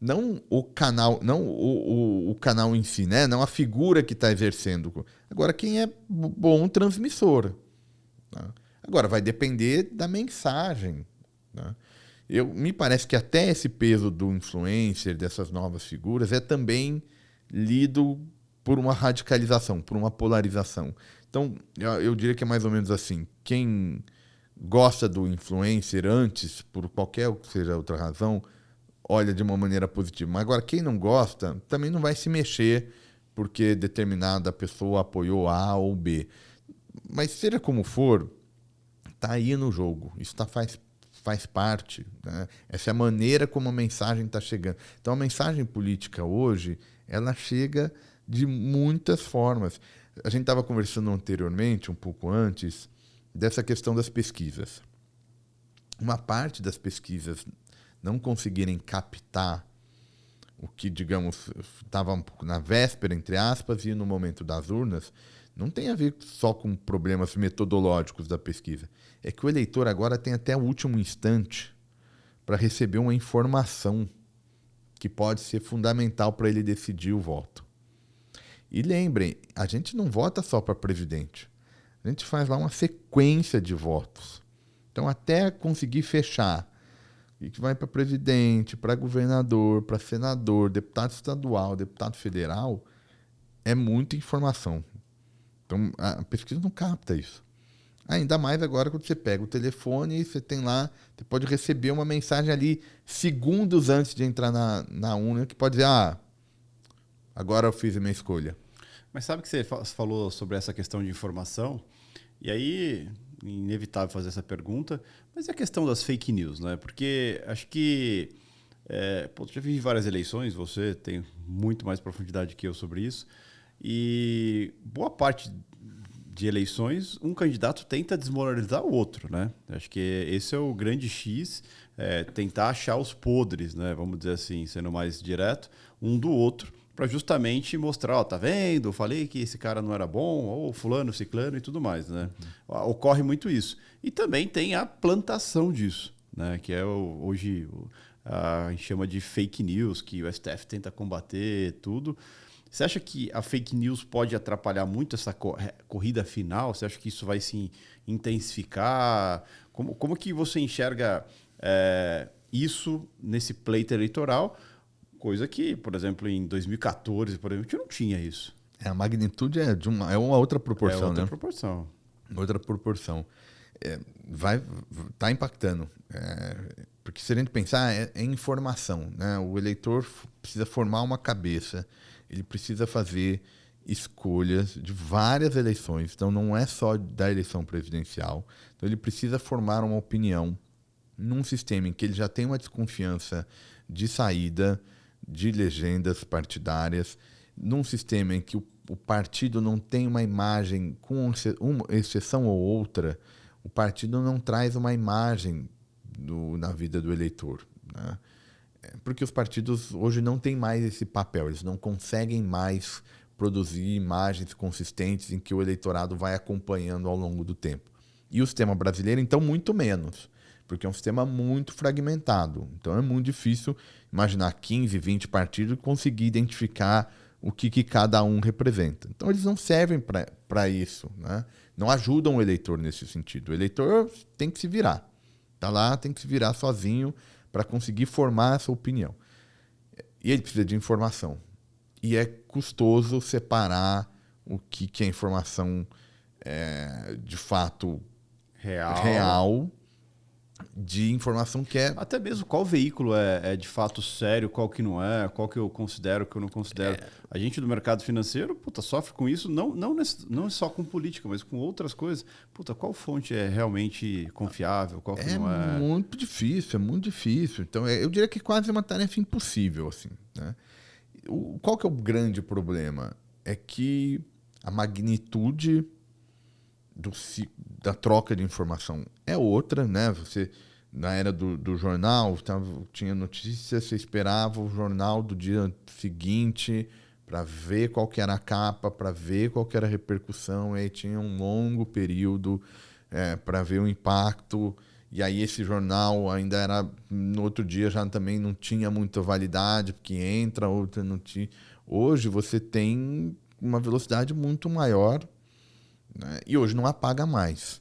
Não o canal, não o canal em si, né? Não a figura que está exercendo. Agora, quem é bom transmissor. Tá? Agora, vai depender da mensagem. Tá? Me parece que até esse peso do influencer, dessas novas figuras, é também lido por uma radicalização, por uma polarização. Então, eu diria que é mais ou menos assim. Quem gosta do influencer antes, por qualquer que seja outra razão, olha de uma maneira positiva. Mas agora, quem não gosta, também não vai se mexer porque determinada pessoa apoiou A ou B. Mas seja como for, está aí no jogo. Isso faz parte. Né? Essa é a maneira como a mensagem está chegando. Então, a mensagem política hoje, ela chega de muitas formas. A gente estava conversando anteriormente, um pouco antes, dessa questão das pesquisas. Uma parte das pesquisas não conseguirem captar o que, digamos, estava um pouco na véspera, entre aspas, e no momento das urnas, não tem a ver só com problemas metodológicos da pesquisa. É que o eleitor agora tem até o último instante para receber uma informação que pode ser fundamental para ele decidir o voto. E lembrem, a gente não vota só para presidente. A gente faz lá uma sequência de votos. Então, até conseguir fechar, e que vai para presidente, para governador, para senador, deputado estadual, deputado federal, é muita informação. Então, a pesquisa não capta isso. Ainda mais agora quando você pega o telefone e você tem lá, você pode receber uma mensagem ali segundos antes de entrar na urna que pode dizer, agora eu fiz a minha escolha. Mas sabe que você falou sobre essa questão de informação? E aí, inevitável fazer essa pergunta, mas é a questão das fake news, né? Porque acho que... já vivi várias eleições, você tem muito mais profundidade que eu sobre isso, e boa parte de eleições, um candidato tenta desmoralizar o outro, né? Acho que esse é o grande X, tentar achar os podres, né? Vamos dizer assim, sendo mais direto, um do outro, para justamente mostrar, tá vendo? Eu falei que esse cara não era bom, ou fulano, ciclano e tudo mais, né? Ocorre muito isso. E também tem a plantação disso, né? Que é hoje a gente chama de fake news, que o STF tenta combater tudo. Você acha que a fake news pode atrapalhar muito essa corrida final? Você acha que isso vai se intensificar? Como que você enxerga isso nesse pleito eleitoral? Coisa que, por exemplo, em 2014, por exemplo, não tinha isso. A magnitude é uma outra proporção, outra né? proporção. Outra proporção. Tá impactando. Porque se a gente pensar, é informação, né? O eleitor precisa formar uma cabeça, ele precisa fazer escolhas de várias eleições, então não é só da eleição presidencial. Então ele precisa formar uma opinião num sistema em que ele já tem uma desconfiança de saída, de legendas partidárias, num sistema em que o partido não tem uma imagem, com uma exceção ou outra, o partido não traz uma imagem na vida do eleitor, né? Porque os partidos hoje não têm mais esse papel, eles não conseguem mais produzir imagens consistentes em que o eleitorado vai acompanhando ao longo do tempo. E o sistema brasileiro, então, muito menos, porque é um sistema muito fragmentado. Então, é muito difícil imaginar 15, 20 partidos e conseguir identificar o que cada um representa. Então, eles não servem para isso, né? Não ajudam o eleitor nesse sentido. O eleitor tem que se virar. Está lá, tem que se virar sozinho para conseguir formar essa opinião. E ele precisa de informação. E é custoso separar o que é informação de fato real de informação que é... Até mesmo qual veículo é de fato sério, qual que não é, qual que eu considero, que eu não considero. A gente do mercado financeiro, puta, sofre com isso, não só com política, mas com outras coisas. Puta, qual fonte é realmente confiável, qual que não é? É muito difícil. Então, eu diria que quase uma tarefa impossível, assim, né? Qual que é o grande problema? É que a magnitude da troca de informação é outra, né? Você, na era do jornal, tinha notícia, você esperava o jornal do dia seguinte para ver qual que era a capa, para ver qual que era a repercussão, e aí tinha um longo período para ver o impacto, e aí esse jornal ainda era, no outro dia já também não tinha muita validade, porque entra, outra não tinha. Hoje você tem uma velocidade muito maior, né? E hoje não apaga mais.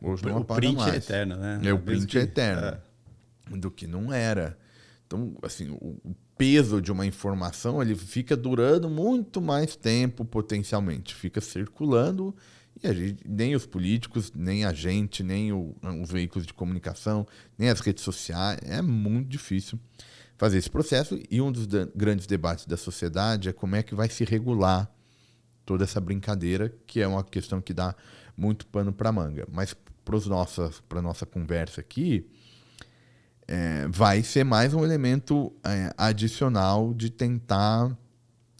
Hoje não apaga print mais. é eterno, né? O print é eterno. Do que não era. Então, assim, o peso de uma informação ele fica durando muito mais tempo potencialmente. Fica circulando e nem os políticos, nem a gente, nem os veículos de comunicação, nem as redes sociais. É muito difícil fazer esse processo. E um dos grandes debates da sociedade é como é que vai se regular toda essa brincadeira, que é uma questão que dá muito pano para manga. Mas para a nossa conversa aqui, vai ser mais um elemento adicional de tentar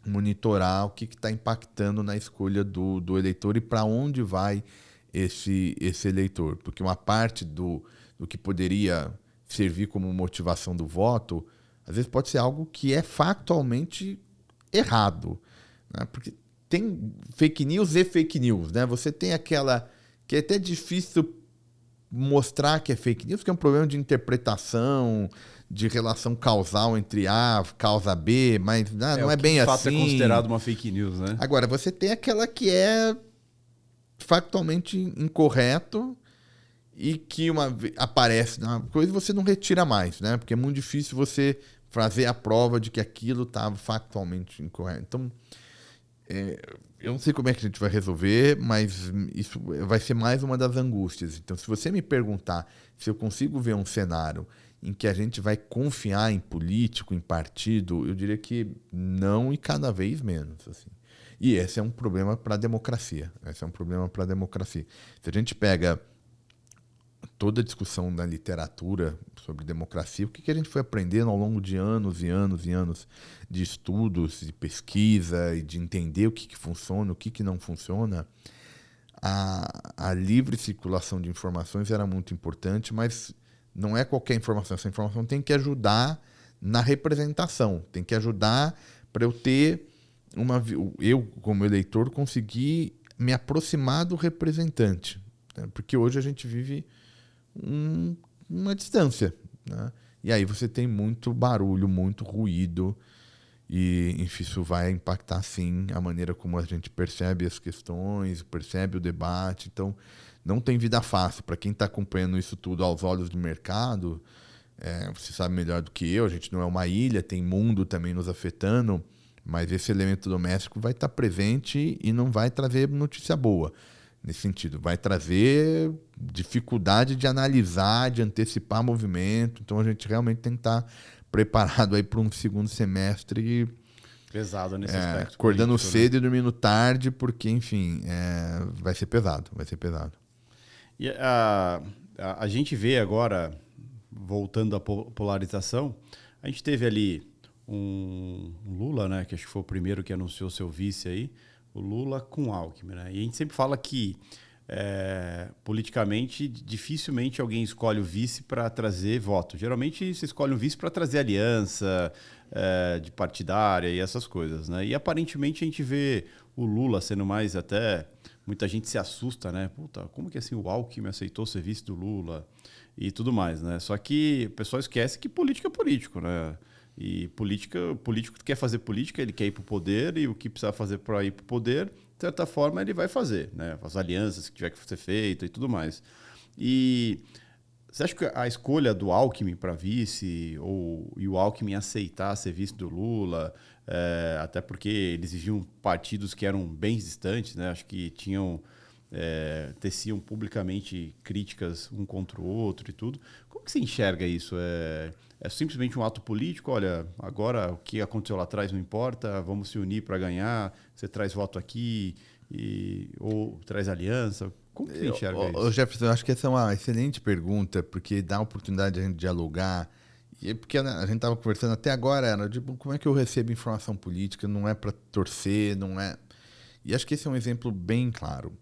monitorar o que está impactando na escolha do eleitor e para onde vai esse eleitor. Porque uma parte do que poderia servir como motivação do voto, às vezes pode ser algo que é factualmente errado, né? Porque tem fake news e fake news, né? Você tem aquela que é até difícil mostrar que é fake news, que é um problema de interpretação, de relação causal entre A, causa B, mas não é bem assim. De fato é considerado uma fake news, né? Agora, você tem aquela que é factualmente incorreto e que aparece na coisa e você não retira mais, né? Porque é muito difícil você fazer a prova de que aquilo estava factualmente incorreto. Então, eu não sei como é que a gente vai resolver, mas isso vai ser mais uma das angústias. Então, se você me perguntar se eu consigo ver um cenário em que a gente vai confiar em político, em partido, eu diria que não e cada vez menos. Assim. E esse é um problema para a democracia. Se a gente pega toda a discussão na literatura sobre democracia, o que a gente foi aprendendo ao longo de anos e anos e anos de estudos, de pesquisa e de entender o que funciona, o que não funciona, a livre circulação de informações era muito importante, mas não é qualquer informação. Essa informação tem que ajudar na representação, tem que ajudar para eu ter eu, como eleitor, conseguir me aproximar do representante, né? Porque hoje a gente vive uma distância, né? E aí você tem muito barulho, muito ruído e, enfim, isso vai impactar, sim, a maneira como a gente percebe as questões, percebe o debate. Então, não tem vida fácil. Para quem está acompanhando isso tudo aos olhos do mercado, você sabe melhor do que eu, a gente não é uma ilha, tem mundo também nos afetando, mas esse elemento doméstico vai estar presente e não vai trazer notícia boa. Nesse sentido, vai trazer dificuldade de analisar, de antecipar movimento. Então, a gente realmente tem que estar preparado aí para um segundo semestre pesado nesse aspecto. Acordando cedo, né? E dormindo tarde, porque, enfim, vai ser pesado. E a gente vê agora, voltando à polarização, a gente teve ali um Lula, né, que acho que foi o primeiro que anunciou seu vice aí, o Lula com Alckmin, né? E a gente sempre fala que politicamente, dificilmente alguém escolhe o vice para trazer voto. Geralmente você escolhe um vice para trazer aliança de partidária e essas coisas, né? E aparentemente a gente vê o Lula sendo mais até... Muita gente se assusta, né? Puta, como que assim o Alckmin aceitou ser vice do Lula e tudo mais, né? Só que o pessoal esquece que política é político, né? E político que quer fazer política, ele quer ir para o poder e o que precisa fazer para ir para o poder, de certa forma, ele vai fazer, né? As alianças que tiver que ser feita e tudo mais. E você acha que a escolha do Alckmin para vice e o Alckmin aceitar ser vice do Lula, até porque eles viviam partidos que eram bem distantes, né? Acho que teciam publicamente críticas um contra o outro e tudo. Como que você enxerga isso? É simplesmente um ato político? Olha, agora o que aconteceu lá atrás não importa, vamos se unir para ganhar, você traz voto aqui ou traz aliança? Como que você enxerga isso? Jefferson, eu acho que essa é uma excelente pergunta, porque dá a oportunidade de a gente dialogar. E porque a gente estava conversando até agora, era tipo, como é que eu recebo informação política? Não é para torcer, não é... E acho que esse é um exemplo bem claro.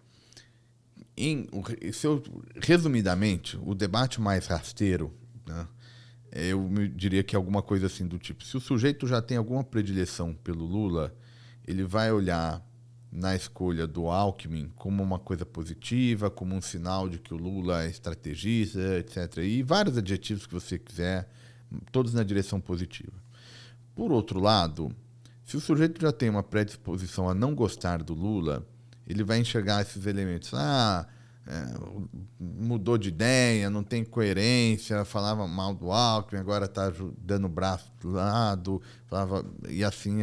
Resumidamente, o debate mais rasteiro, né, eu diria que é alguma coisa assim do tipo, se o sujeito já tem alguma predileção pelo Lula, ele vai olhar na escolha do Alckmin como uma coisa positiva, como um sinal de que o Lula é estrategista, etc. E vários adjetivos que você quiser, todos na direção positiva. Por outro lado, se o sujeito já tem uma predisposição a não gostar do Lula, ele vai enxergar esses elementos. Mudou de ideia, não tem coerência, falava mal do Alckmin, agora está dando o braço do lado, e assim...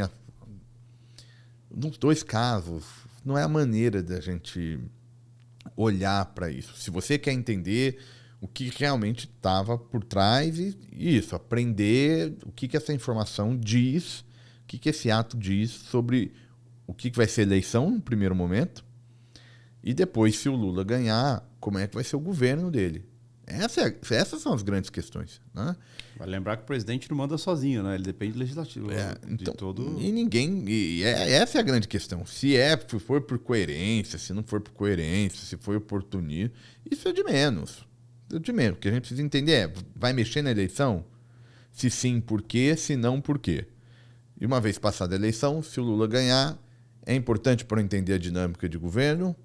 Nos dois casos, não é a maneira da gente olhar para isso. Se você quer entender o que realmente estava por trás e isso, aprender o que essa informação diz, o que esse ato diz sobre o que vai ser eleição no primeiro momento e depois, se o Lula ganhar, como é que vai ser o governo dele. Essas são as grandes questões, né? Vai lembrar que o presidente não manda sozinho, né? Ele depende do legislativo. Então, de todo... Essa é a grande questão. Se for por coerência, se não for por coerência, se for oportunismo, isso é de menos. O que a gente precisa entender vai mexer na eleição? Se sim, por quê? Se não, por quê? E uma vez passada a eleição, se o Lula ganhar, é importante para entender a dinâmica de governo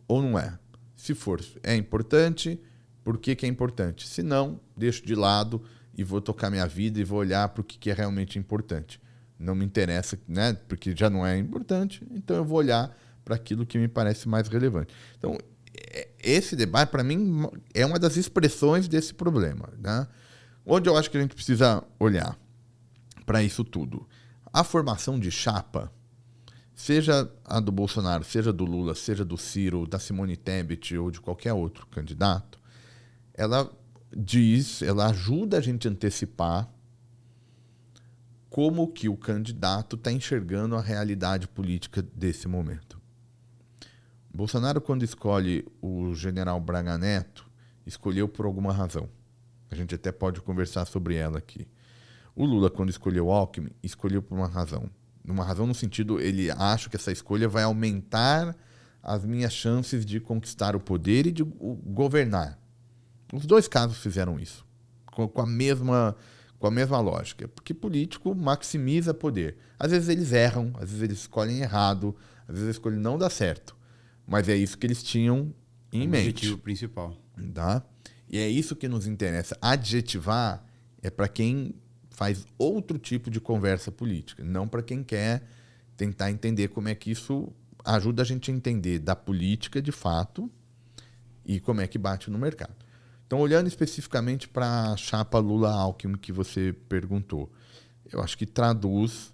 ou não é? Se for, é importante, por que é importante? Se não, deixo de lado e vou tocar minha vida e vou olhar para o que é realmente importante. Não me interessa, né? Porque já não é importante, então eu vou olhar para aquilo que me parece mais relevante. Então, esse debate, para mim, é uma das expressões desse problema, né? Onde eu acho que a gente precisa olhar para isso tudo. A formação de chapa, seja a do Bolsonaro, seja do Lula, seja do Ciro, da Simone Tebet ou de qualquer outro candidato, ela ajuda a gente a antecipar como que o candidato está enxergando a realidade política desse momento. Bolsonaro, quando escolhe o general Braga Neto, escolheu por alguma razão. A gente até pode conversar sobre ela aqui. O Lula, quando escolheu o Alckmin, escolheu por uma razão. Uma razão no sentido, ele acha que essa escolha vai aumentar as minhas chances de conquistar o poder e de governar. Os dois casos fizeram isso, com a mesma lógica. Porque político maximiza poder. Às vezes eles erram, às vezes eles escolhem errado, às vezes a escolha não dá certo. Mas é isso que eles tinham em mente. O objetivo principal. Tá? E é isso que nos interessa. Adjetivar é para quem faz outro tipo de conversa política, não para quem quer tentar entender como é que isso ajuda a gente a entender da política de fato e como é que bate no mercado. Então, olhando especificamente para a chapa Lula-Alckmin que você perguntou, eu acho que traduz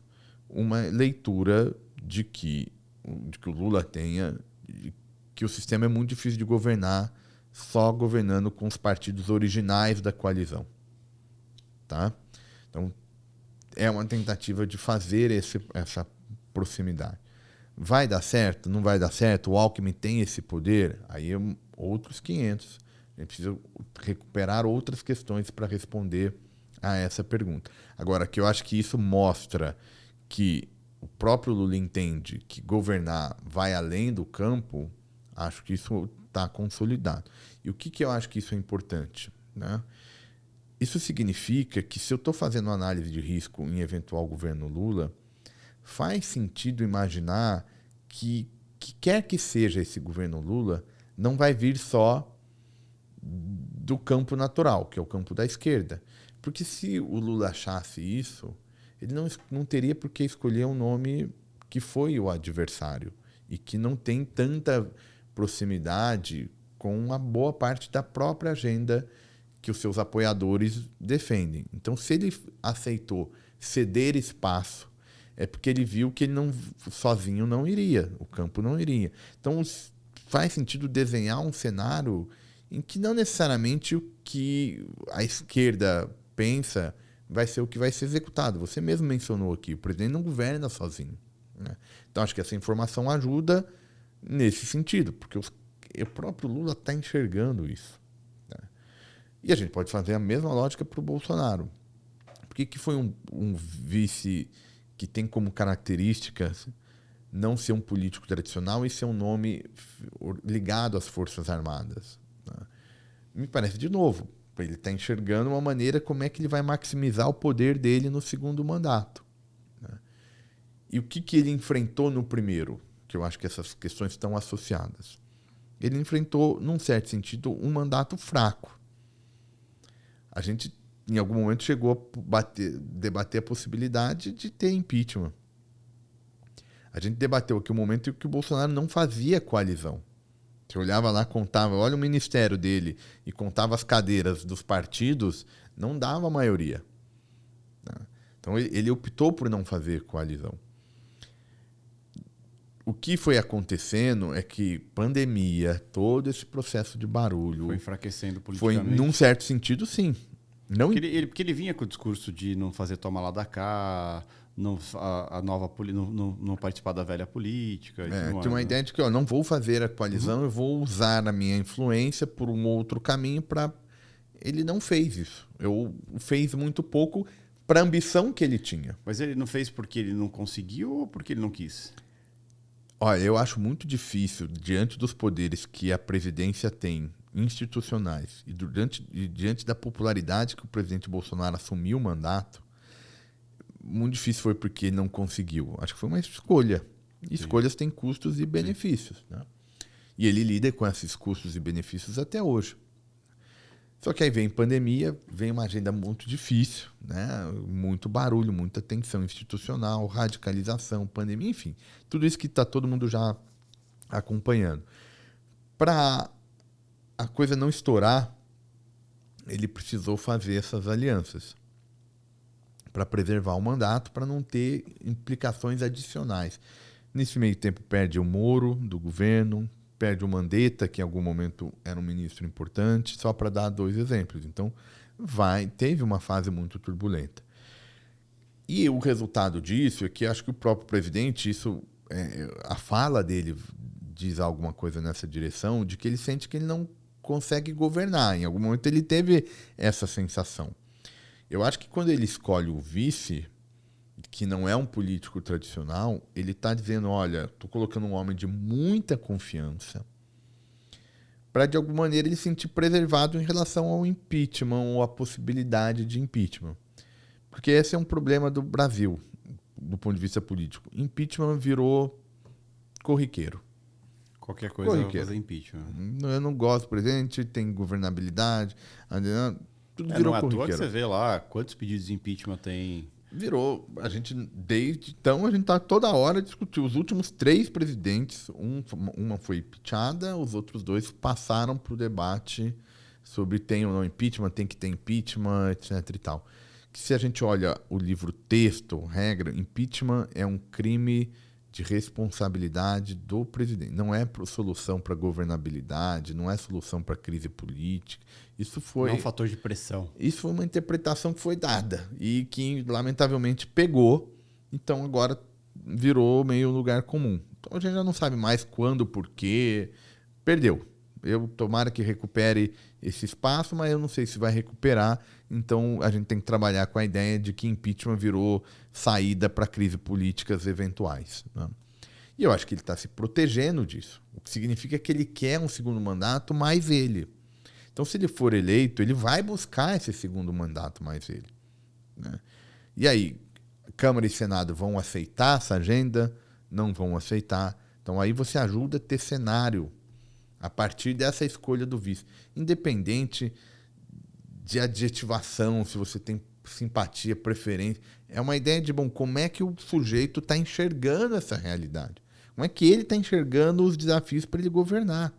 uma leitura de que o Lula tenha, que o sistema é muito difícil de governar só governando com os partidos originais da coalizão. Tá? Então, é uma tentativa de fazer essa proximidade. Vai dar certo? Não vai dar certo? O Alckmin tem esse poder? Aí é outros 500. A gente precisa recuperar outras questões para responder a essa pergunta. Agora, que eu acho que isso mostra que o próprio Lula entende que governar vai além do campo, acho que isso está consolidado. E o que eu acho que isso é importante, né? Isso significa que se eu estou fazendo análise de risco em eventual governo Lula, faz sentido imaginar que quer que seja esse governo Lula, não vai vir só do campo natural, que é o campo da esquerda. Porque se o Lula achasse isso, ele não teria por que escolher um nome que foi o adversário e que não tem tanta proximidade com uma boa parte da própria agenda que os seus apoiadores defendem. Então, se ele aceitou ceder espaço, é porque ele viu que ele sozinho não iria, o campo não iria. Então, faz sentido desenhar um cenário em que não necessariamente o que a esquerda pensa vai ser o que vai ser executado. Você mesmo mencionou aqui, o presidente não governa sozinho, né? Então, acho que essa informação ajuda nesse sentido, porque o próprio Lula está enxergando isso, né? E a gente pode fazer a mesma lógica para o Bolsonaro. Por que foi um vice que tem como característica não ser um político tradicional e ser um nome ligado às Forças Armadas, né? Me parece, de novo, ele está enxergando uma maneira como é que ele vai maximizar o poder dele no segundo mandato, né? E o que ele enfrentou no primeiro? Que eu acho que essas questões estão associadas. Ele enfrentou, num certo sentido, um mandato fraco. A gente, em algum momento, chegou a debater a possibilidade de ter impeachment. A gente debateu aqui o momento em que o Bolsonaro não fazia coalizão. Você olhava lá, contava, olha o ministério dele, e contava as cadeiras dos partidos, não dava maioria, né? Então ele optou por não fazer coalizão. O que foi acontecendo é que pandemia, todo esse processo de barulho... Foi enfraquecendo politicamente. Foi, num certo sentido, sim. Não... Porque ele vinha com o discurso de não fazer toma lá da cá, não participar da velha política. Tem uma ideia de que não vou fazer a coalizão, eu vou usar a minha influência por um outro caminho para... Ele não fez isso. Fez muito pouco para a ambição que ele tinha. Mas ele não fez porque ele não conseguiu ou porque ele não quis? Olha, eu acho muito difícil, diante dos poderes que a presidência tem, institucionais, e diante da popularidade que o presidente Bolsonaro assumiu o mandato, muito difícil foi porque ele não conseguiu. Acho que foi uma escolha. E escolhas têm custos e benefícios, né? E ele lida com esses custos e benefícios até hoje. Só que aí vem pandemia, vem uma agenda muito difícil, né? Muito barulho, muita tensão institucional, radicalização, pandemia, enfim. Tudo isso que está todo mundo já acompanhando. Para a coisa não estourar, ele precisou fazer essas alianças para preservar o mandato, para não ter implicações adicionais. Nesse meio tempo perde o Moro do governo, perde o Mandetta, que em algum momento era um ministro importante, só para dar 2 exemplos. Então, teve uma fase muito turbulenta. E o resultado disso é que acho que o próprio presidente, a fala dele diz alguma coisa nessa direção, de que ele sente que ele não consegue governar. Em algum momento ele teve essa sensação. Eu acho que quando ele escolhe o vice, que não é um político tradicional, ele está dizendo, olha, estou colocando um homem de muita confiança para, de alguma maneira, ele se sentir preservado em relação ao impeachment ou à possibilidade de impeachment. Porque esse é um problema do Brasil, do ponto de vista político. Impeachment virou corriqueiro. Qualquer coisa vai fazer impeachment. Eu não gosto do presidente, tem governabilidade, tudo virou não é corriqueiro. À toa que você vê lá quantos pedidos de impeachment tem... Virou. Desde então, a gente está toda hora discutindo. Os últimos 3 presidentes, uma foi impeachada, os outros 2 passaram para o debate sobre tem ou não impeachment, tem que ter impeachment, etc. e tal. Que se a gente olha o livro texto, regra, impeachment é um crime de responsabilidade do presidente. Não é solução para governabilidade, não é solução para crise política. Isso foi... Não é um fator de pressão. Isso foi uma interpretação que foi dada e que, lamentavelmente, pegou. Então, agora virou meio lugar comum. Então, a gente já não sabe mais quando, por quê. Perdeu. Eu tomara que recupere esse espaço, mas eu não sei se vai recuperar. Então, a gente tem que trabalhar com a ideia de que impeachment virou saída para crises políticas eventuais, né? E eu acho que ele está se protegendo disso. O que significa que ele quer um segundo mandato mais ele. Então, se ele for eleito, ele vai buscar esse segundo mandato mais ele, né? E aí, Câmara e Senado vão aceitar essa agenda? Não vão aceitar. Então, aí você ajuda a ter cenário a partir dessa escolha do vice. Independente de adjetivação, se você tem simpatia, preferência. É uma ideia de, bom, como é que o sujeito está enxergando essa realidade? Como é que ele está enxergando os desafios para ele governar?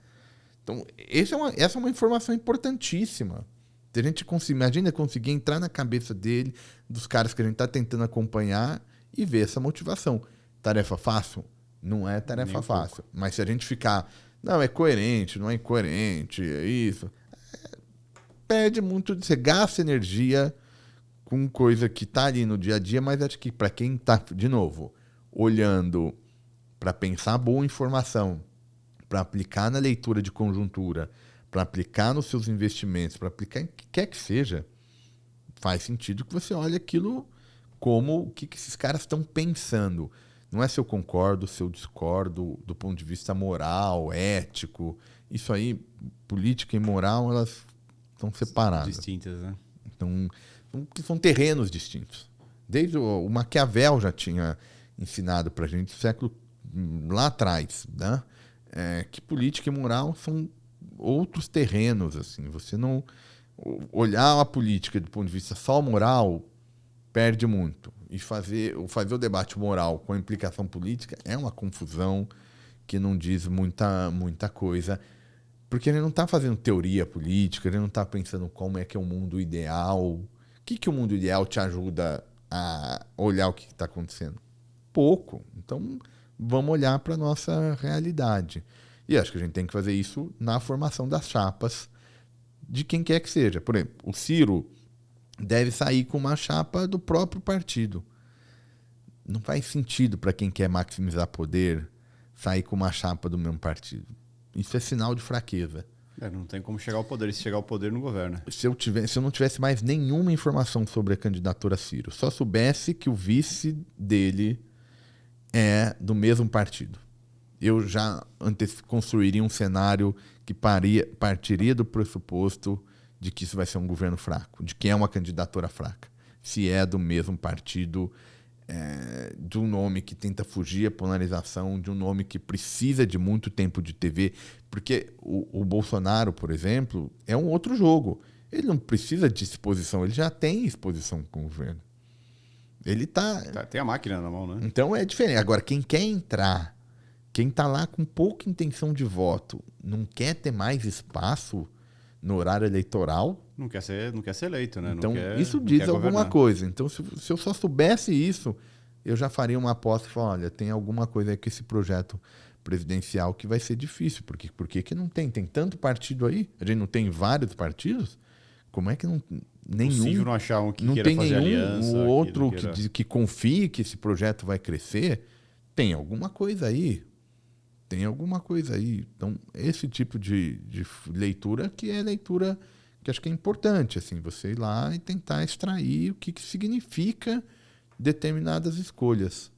Então, essa é uma informação importantíssima. Se a gente imagina conseguir entrar na cabeça dele, dos caras que a gente está tentando acompanhar e ver essa motivação. Tarefa fácil? Não é tarefa fácil. Mas se a gente ficar, não, é coerente, não é incoerente, é isso, perde muito, você gasta energia com coisa que está ali no dia a dia, mas acho que para quem está, de novo, olhando para pensar boa informação, para aplicar na leitura de conjuntura, para aplicar nos seus investimentos, para aplicar em que quer que seja, faz sentido que você olhe aquilo como o que esses caras estão pensando. Não é se eu concordo, se eu discordo do ponto de vista moral, ético. Isso aí, política e moral, elas estão separadas. Distintas, né? Então, são terrenos distintos. Desde o Maquiavel já tinha ensinado para a gente, século lá atrás, né? Que política e moral são outros terrenos. Assim. Você não olhar a política do ponto de vista só moral perde muito. E fazer o debate moral com a implicação política é uma confusão que não diz muita coisa. Porque ele não está fazendo teoria política, ele não está pensando como é que é o mundo ideal. O que o mundo ideal te ajuda a olhar o que está acontecendo? Pouco. Então, vamos olhar para a nossa realidade. E acho que a gente tem que fazer isso na formação das chapas de quem quer que seja. Por exemplo, o Ciro deve sair com uma chapa do próprio partido. Não faz sentido para quem quer maximizar poder sair com uma chapa do mesmo partido. Isso é sinal de fraqueza. Não tem como chegar ao poder. E se chegar ao poder, não governa. Se eu não tivesse mais nenhuma informação sobre a candidatura Ciro, só soubesse que o vice dele é do mesmo partido, eu já construiria um cenário que partiria do pressuposto de que isso vai ser um governo fraco, de que é uma candidatura fraca. Se é do mesmo partido, de um nome que tenta fugir à polarização, de um nome que precisa de muito tempo de TV, porque o Bolsonaro, por exemplo, é um outro jogo. Ele não precisa de exposição, ele já tem exposição com o governo. Ele tem a máquina na mão, né? Então é diferente. Agora, quem quer entrar, quem está lá com pouca intenção de voto, não quer ter mais espaço no horário eleitoral. Não quer ser eleito, né? Então, isso diz alguma coisa. Então, se eu só soubesse isso, eu já faria uma aposta e falaria, olha, tem alguma coisa aí com esse projeto presidencial que vai ser difícil. Por que não tem? Tem tanto partido aí? A gente não tem vários partidos? Como é que não... Nenhum, possível não achar um que não queira tem fazer nenhum, aliança. O outro que confie que esse projeto vai crescer. Tem alguma coisa aí. Tem alguma coisa aí. Então, esse tipo de leitura que é leitura que acho que é importante, assim, você ir lá e tentar extrair o que significa determinadas escolhas.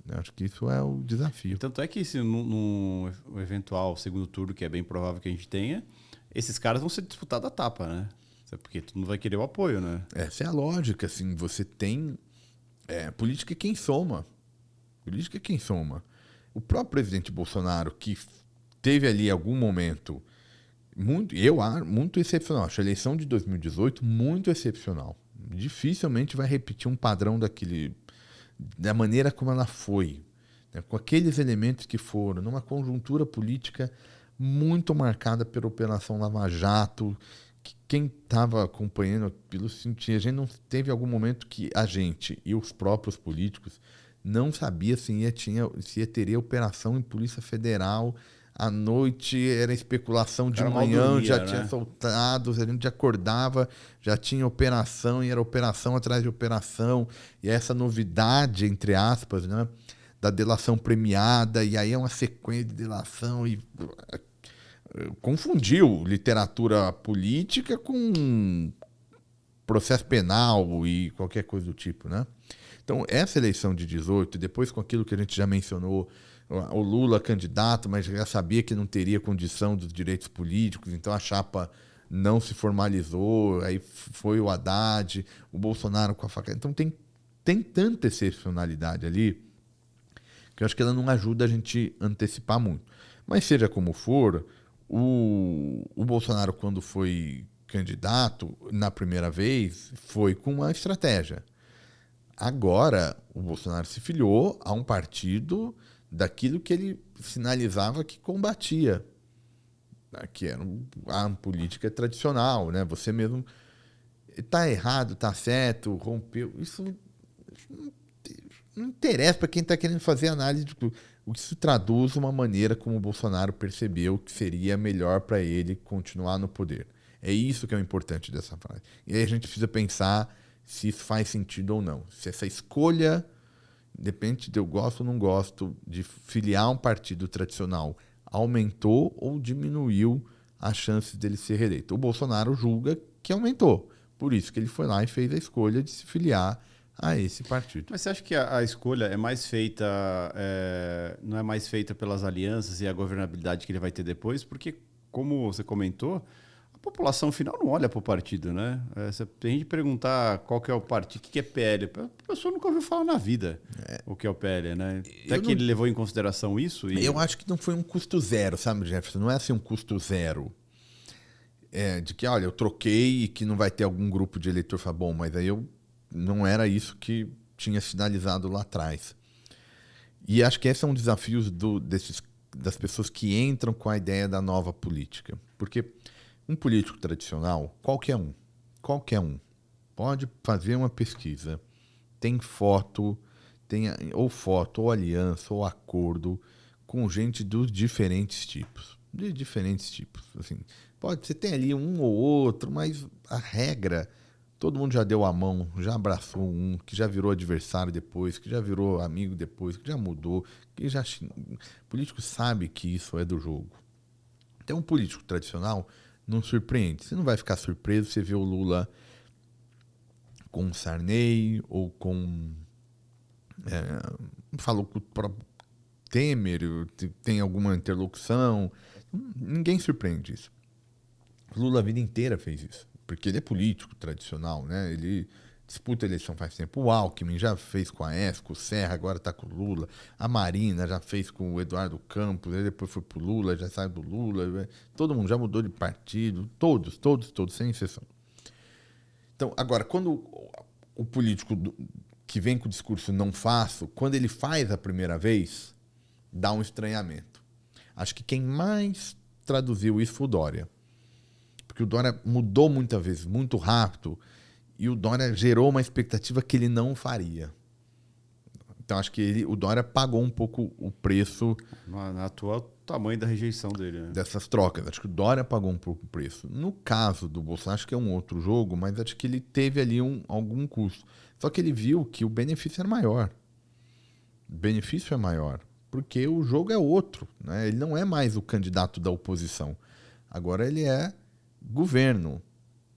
Eu acho que isso é o desafio. Tanto é que no eventual segundo turno, que é bem provável que a gente tenha, esses caras vão ser disputados a tapa, né? Porque todo mundo vai querer o apoio, né? Essa é a lógica, assim, você tem... política é quem soma. Política é quem soma. O próprio presidente Bolsonaro, que teve ali algum momento muito excepcional. Acho a eleição de 2018 muito excepcional. Dificilmente vai repetir um padrão da maneira como ela foi, né? Com aqueles elementos que foram, numa conjuntura política muito marcada pela Operação Lava Jato, que quem estava acompanhando aquilo sentia. A gente não teve algum momento que a gente e os próprios políticos não sabia se teria operação em Polícia Federal. À noite era especulação, de manhã já tinha soltados, a gente acordava, já tinha operação e era operação atrás de operação. E essa novidade, entre aspas, né, da delação premiada, e aí é uma sequência de delação e confundiu literatura política com processo penal e qualquer coisa do tipo, né? Então, essa eleição de 18, depois com aquilo que a gente já mencionou, o Lula candidato, mas já sabia que não teria condição dos direitos políticos, então a chapa não se formalizou, aí foi o Haddad, o Bolsonaro com a faca. Então, tem tanta excepcionalidade ali que eu acho que ela não ajuda a gente a antecipar muito. Mas seja como for, o Bolsonaro, quando foi candidato, na primeira vez, foi com uma estratégia. Agora, o Bolsonaro se filiou a um partido daquilo que ele sinalizava que combatia, que era a política tradicional, né? Você mesmo está errado, está certo, rompeu. Isso não interessa para quem está querendo fazer análise de tudo. Isso traduz uma maneira como o Bolsonaro percebeu que seria melhor para ele continuar no poder. É isso que é o importante dessa frase. E aí a gente precisa pensar se isso faz sentido ou não. Se essa escolha, independente de eu gosto ou não gosto, de filiar um partido tradicional, aumentou ou diminuiu as chances dele ser reeleito. O Bolsonaro julga que aumentou. Por isso que ele foi lá e fez a escolha de se filiar a esse partido. Mas você acha que a escolha é mais feita, não é mais feita pelas alianças e a governabilidade que ele vai ter depois? Porque, como você comentou, a população final não olha para o partido, né? Se a gente perguntar qual que é o partido, o que é PL, a pessoa nunca ouviu falar na vida o que é o PL, né? Até que ele levou em consideração isso. Eu acho que não foi um custo zero, sabe, Jefferson? Não é assim um custo zero. De que, olha, eu troquei e que não vai ter algum grupo de eleitor que fala, bom, mas aí não era isso que tinha sinalizado lá atrás. E acho que esse é um desafio das pessoas que entram com a ideia da nova política. Porque um político tradicional, qualquer um, pode fazer uma pesquisa, tem foto, ou aliança, ou acordo com gente dos diferentes tipos. De diferentes tipos. Assim, você tem ali um ou outro, mas a regra, todo mundo já deu a mão, já abraçou um, que já virou adversário depois, que já virou amigo depois, que já mudou, o político sabe que isso é do jogo. Então, um político tradicional não surpreende. Você não vai ficar surpreso se ver o Lula com o Sarney ou com... falou com o próprio Temer, tem alguma interlocução. Ninguém surpreende isso. Lula a vida inteira fez isso, porque ele é político tradicional, né? Ele disputa a eleição faz tempo. O Alckmin já fez com a Esco, o Serra agora está com o Lula. A Marina já fez com o Eduardo Campos, ele depois foi pro Lula, já saiu do Lula. Todo mundo já mudou de partido, todos, sem exceção. Então, agora, quando o político que vem com o discurso não faço, quando ele faz a primeira vez, dá um estranhamento. Acho que quem mais traduziu isso foi o Dória. Porque o Dória mudou muitas vezes, muito rápido, e o Dória gerou uma expectativa que ele não faria. Então, acho que o Dória pagou um pouco o preço... Na atual tamanho da rejeição dele, né? Dessas trocas. Acho que o Dória pagou um pouco o preço. No caso do Bolsonaro, acho que é um outro jogo, mas acho que ele teve ali algum custo. Só que ele viu que o benefício era maior. O benefício é maior. Porque o jogo é outro, né? Ele não é mais o candidato da oposição. Agora ele é governo.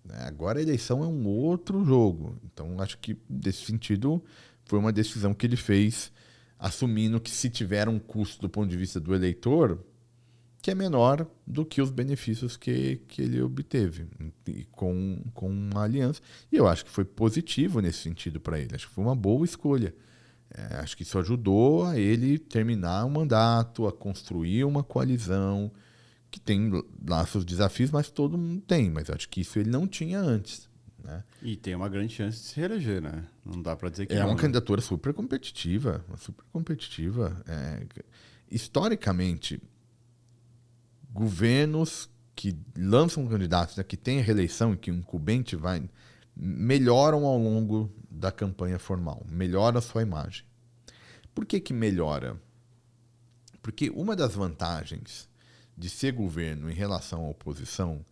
Né? Agora a eleição é um outro jogo. Então, acho que, nesse sentido, foi uma decisão que ele fez, assumindo que se tiver um custo do ponto de vista do eleitor, que é menor do que os benefícios que ele obteve com uma aliança. E eu acho que foi positivo nesse sentido para ele. Acho que foi uma boa escolha. Acho que isso ajudou a ele terminar o mandato, a construir uma coalizão que tem lá seus desafios, mas todo mundo tem. Mas acho que isso ele não tinha antes. Né? E tem uma grande chance de se reeleger, né? Não dá para dizer que é não, uma né? candidatura super competitiva. Historicamente, governos que lançam candidatos, né, que têm a reeleição e que o incumbente melhoram ao longo da campanha formal, melhora a sua imagem. Por que melhora? Porque uma das vantagens de ser governo em relação à oposição,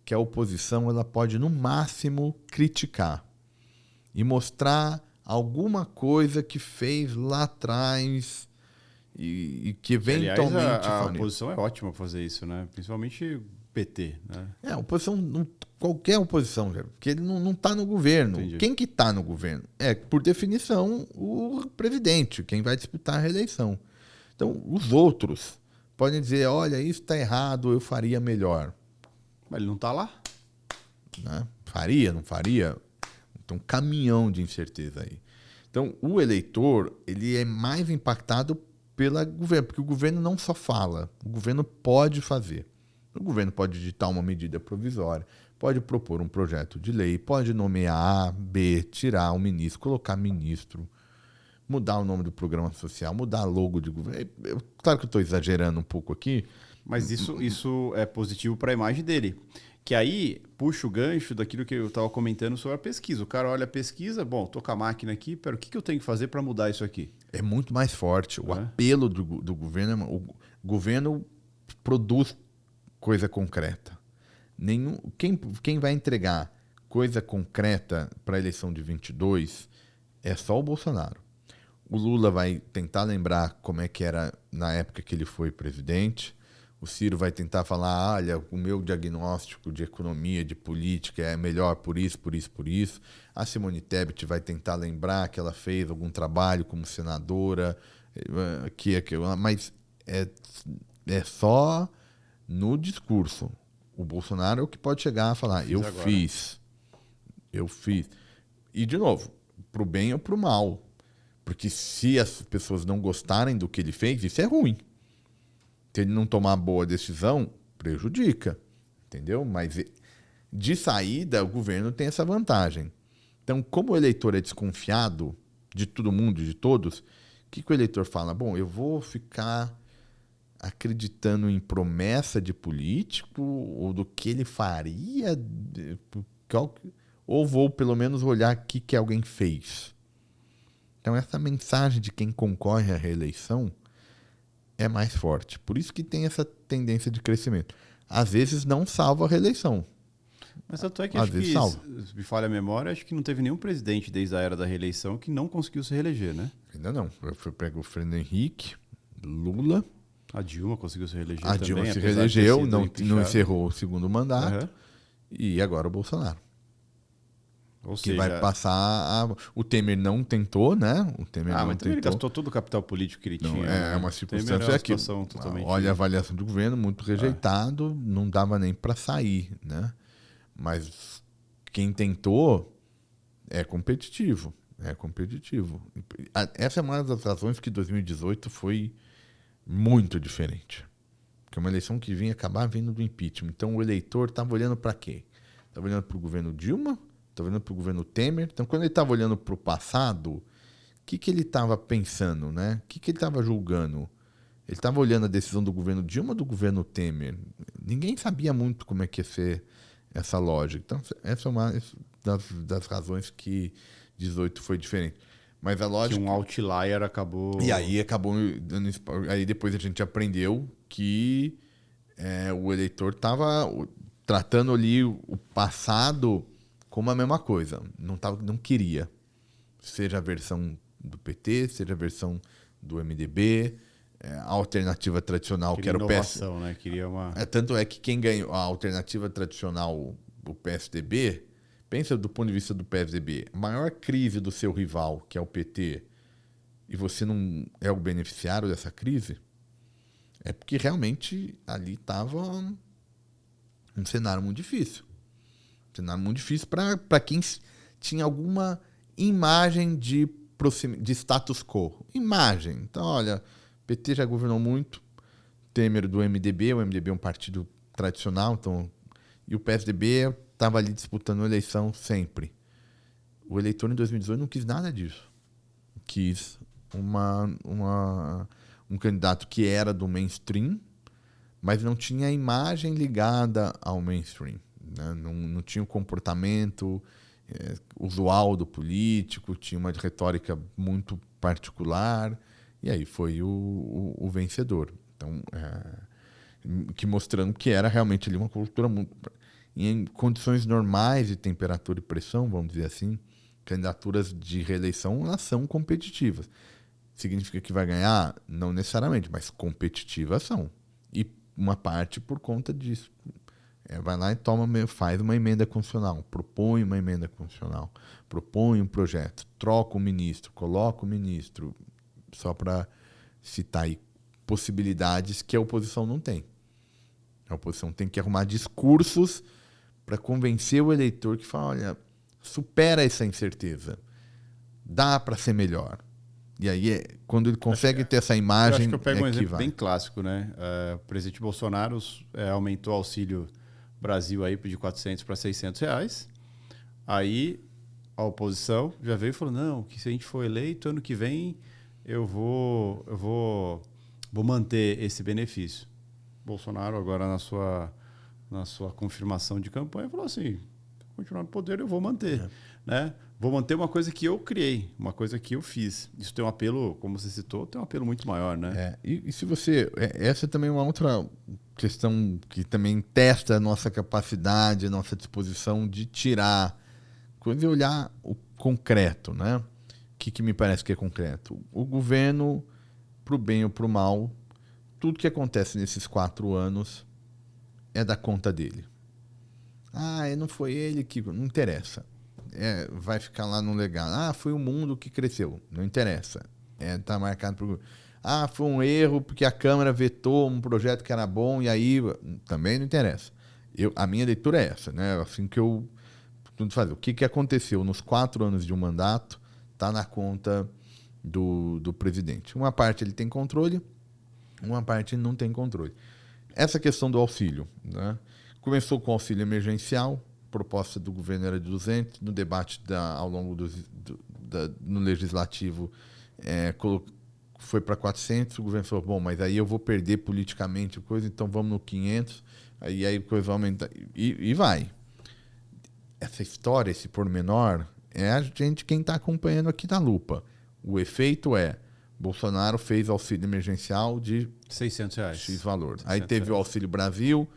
que a oposição ela pode, no máximo, criticar e mostrar alguma coisa que fez lá atrás e que Aliás, eventualmente a faria. oposição é ótima pra fazer isso, né? Principalmente PT, né? A oposição, qualquer oposição, porque ele não está no governo. Entendi. Quem que está no governo? É, por definição, o presidente, quem vai disputar a reeleição. Então, os outros podem dizer, olha, isso está errado, eu faria melhor. Mas ele não tá lá? Né? Faria, não faria? Tem um caminhão de incerteza aí. Então, o eleitor, ele é mais impactado pelo governo, porque o governo não só fala, o governo pode fazer. O governo pode editar uma medida provisória, pode propor um projeto de lei, pode nomear A, B, tirar um ministro, colocar ministro, mudar o nome do programa social, mudar logo de governo. Claro que eu estou exagerando um pouco aqui. Mas isso é positivo para a imagem dele. Que aí puxa o gancho daquilo que eu estava comentando sobre a pesquisa. O cara olha a pesquisa, bom, tô com a máquina aqui, pero o que eu tenho que fazer para mudar isso aqui? É muito mais forte. O apelo do governo, o governo produz coisa concreta. Quem vai entregar coisa concreta para a eleição de 22 é só o Bolsonaro. O Lula vai tentar lembrar como é que era na época que ele foi presidente. O Ciro vai tentar falar, olha, o meu diagnóstico de economia, de política é melhor por isso, por isso, por isso. A Simone Tebet vai tentar lembrar que ela fez algum trabalho como senadora, mas é só no discurso. O Bolsonaro é o que pode chegar a falar, eu fiz. E, de novo, pro bem ou pro mal. Porque se as pessoas não gostarem do que ele fez, isso é ruim. Se ele não tomar boa decisão, prejudica. Entendeu? Mas de saída, o governo tem essa vantagem. Então, como o eleitor é desconfiado de todo mundo, de todos, o que o eleitor fala? Bom, eu vou ficar acreditando em promessa de político ou do que ele faria, ou vou pelo menos olhar o que alguém fez. Então, essa mensagem de quem concorre à reeleição é mais forte. Por isso que tem essa tendência de crescimento. Às vezes não salva a reeleição. Mas tanto é que Às acho vezes que, salva. se me falha a memória, acho que não teve nenhum presidente desde a era da reeleição que não conseguiu se reeleger, né? Ainda não. Foi pego o Fernando Henrique, Lula. A Dilma conseguiu se reeleger A também. Dilma se apesar de ter reelegeu, sido não empichada. encerrou o segundo mandato. Uhum. E agora o Bolsonaro. Ou Que seja, vai passar. O Temer não tentou, né? O Temer não mas também ele tentou. gastou todo o capital político que ele Não, tinha. é né? uma O Temer circunstância era uma que, situação totalmente... olha a avaliação do governo, muito rejeitado, não dava nem para sair, né? Mas quem tentou é competitivo, Essa é uma das razões que 2018 foi muito diferente. Porque é uma eleição que vinha acabar vindo do impeachment. Então o eleitor estava olhando para quê? Estava olhando para o governo Dilma, estava olhando para o governo Temer. Então, quando ele estava olhando para o passado, o que ele estava pensando, né? O que ele estava julgando? Ele estava olhando a decisão do governo Dilma ou do governo Temer? Ninguém sabia muito como é que ia ser essa lógica. Então, essa é uma das razões que 18 foi diferente. Mas a lógica... Que um outlier acabou... E aí acabou... Aí depois a gente aprendeu que o eleitor estava tratando ali o passado como a mesma coisa. Não queria. Seja a versão do PT, seja a versão do MDB, a alternativa tradicional, que era o PS. Né? Queria uma... Tanto é que quem ganhou a alternativa tradicional, o PSDB, pensa do ponto de vista do PSDB, a maior crise do seu rival, que é o PT, e você não é o beneficiário dessa crise, é porque realmente ali estava um cenário muito difícil. Um cenário muito difícil para quem tinha alguma imagem de status quo. Imagem. Então, olha, o PT já governou muito, Temer do MDB, o MDB é um partido tradicional, então, e o PSDB estava ali disputando a eleição sempre. O eleitor em 2018 não quis nada disso. Quis um candidato que era do mainstream, mas não tinha a imagem ligada ao mainstream. Né? Não tinha o comportamento usual do político, tinha uma retórica muito particular, e aí foi o vencedor. Então, que mostrando que era realmente ali uma cultura muito... Em condições normais de temperatura e pressão, vamos dizer assim, candidaturas de reeleição, elas são competitivas. Significa que vai ganhar? Não necessariamente, mas competitivas são. E uma parte por conta disso. Vai lá e faz uma emenda constitucional, propõe uma emenda constitucional, propõe um projeto, troca o ministro, coloca o ministro, só para citar aí possibilidades que a oposição não tem. A oposição tem que arrumar discursos para convencer o eleitor que fala, olha, supera essa incerteza, dá para ser melhor. E aí, quando ele consegue ter essa imagem... Eu acho que eu pego um exemplo bem clássico, né? O presidente Bolsonaro aumentou o Auxílio Brasil aí de 400 para 600 reais. Aí a oposição já veio e falou, não, que se a gente for eleito, ano que vem eu vou manter esse benefício. Bolsonaro, agora na sua confirmação de campanha, falou assim, se continuar no poder, eu vou manter. Né? Vou manter uma coisa que eu criei, uma coisa que eu fiz. Isso tem um apelo, como você citou, tem um apelo muito maior, né? E se você... Essa também é uma outra questão que também testa a nossa capacidade, a nossa disposição de tirar coisa e olhar o concreto, né? O que me parece que é concreto? O governo, para o bem ou para o mal, tudo que acontece nesses 4 anos é da conta dele. Não foi ele que... Não interessa. Vai ficar lá no legado. Foi o mundo que cresceu. Não interessa. Tá marcado por... foi um erro porque a Câmara vetou um projeto que era bom e aí também não interessa. A minha leitura é essa, né? Assim que eu tudo fazer. O que aconteceu nos 4 anos de um mandato está na conta do presidente. Uma parte ele tem controle, uma parte não tem controle. Essa questão do auxílio, né? Começou com o auxílio emergencial, a proposta do governo era de 200, no debate ao longo no legislativo foi para 400, o governo falou, bom, mas aí eu vou perder politicamente coisa, então vamos no 500, aí a coisa aumenta, e vai. Essa história, esse pormenor, a gente quem está acompanhando aqui na lupa. O efeito Bolsonaro fez auxílio emergencial de 600 reais. X valor. Aí teve o Auxílio Brasil,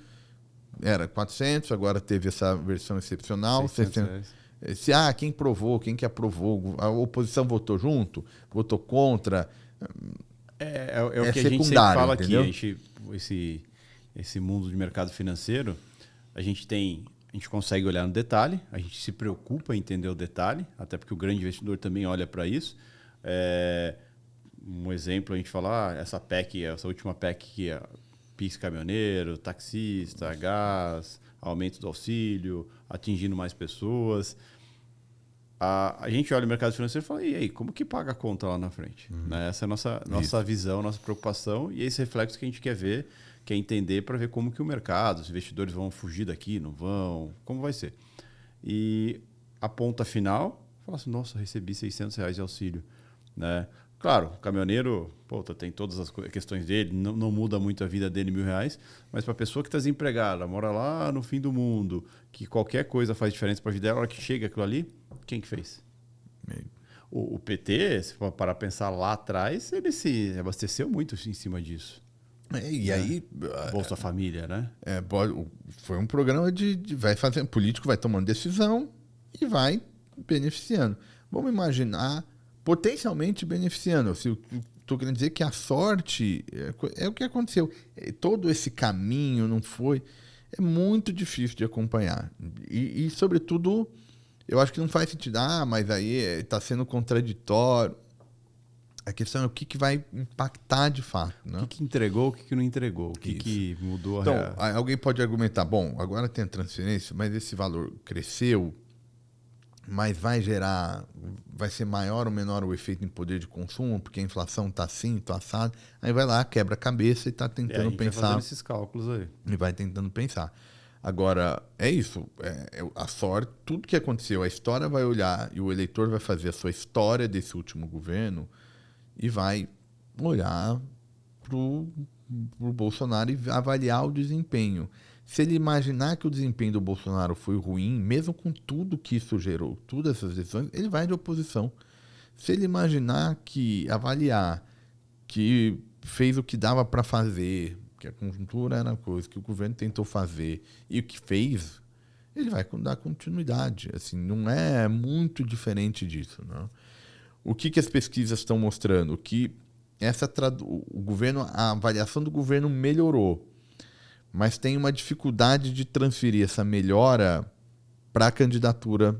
era 400, agora teve essa versão excepcional. 600. Quem que aprovou? A oposição votou junto? Votou contra? É o que a gente sempre fala, entendeu? Aqui. Esse mundo de mercado financeiro, a gente consegue olhar no detalhe, a gente se preocupa em entender o detalhe, até porque o grande investidor também olha para isso. Um exemplo, a gente fala, essa última PEC que é PIX caminhoneiro, taxista, gás, aumento do auxílio, atingindo mais pessoas. A gente olha o mercado financeiro e fala, e aí, como que paga a conta lá na frente? Né? Essa é a nossa visão, nossa preocupação, e esse reflexo que a gente quer ver, quer entender para ver como que o mercado, os investidores vão fugir daqui, não vão, como vai ser. E a ponta final, fala assim, nossa, recebi 600 reais de auxílio. Né? Claro, o caminhoneiro tem todas as questões dele, não muda muito a vida dele, R$1.000, mas para a pessoa que está desempregada, mora lá no fim do mundo, que qualquer coisa faz diferença para a vida dela, a hora que chega aquilo ali, quem que fez? O PT, se for parar a pensar lá atrás, ele se abasteceu muito em cima disso. Aí... Bolsa Família, né? Foi um programa vai fazendo, político vai tomando decisão e vai beneficiando. Vamos imaginar... potencialmente beneficiando. Estou querendo dizer que a sorte é o que aconteceu. Todo esse caminho não foi... É muito difícil de acompanhar. E sobretudo, eu acho que não faz sentido. Mas aí está sendo contraditório. A questão é o que vai impactar de fato. Né? O que entregou, o que não entregou, o que mudou. Então, alguém pode argumentar, bom, agora tem a transferência, mas esse valor cresceu, mas vai ser maior ou menor o efeito em poder de consumo, porque a inflação está assim, está assado. Aí vai lá, quebra a cabeça e está tentando pensar. Vai fazendo esses cálculos aí. E vai tentando pensar. Agora, é isso. A sorte, tudo que aconteceu, a história vai olhar e o eleitor vai fazer a sua história desse último governo e vai olhar para o Bolsonaro e avaliar o desempenho. Se ele imaginar que o desempenho do Bolsonaro foi ruim, mesmo com tudo que isso gerou, todas essas decisões, ele vai de oposição. Se ele imaginar avaliar que fez o que dava para fazer, que a conjuntura era a coisa que o governo tentou fazer e o que fez, ele vai dar continuidade. Assim, não é muito diferente disso. Não? o que as pesquisas estão mostrando? Que a avaliação do governo melhorou, mas tem uma dificuldade de transferir essa melhora para a candidatura,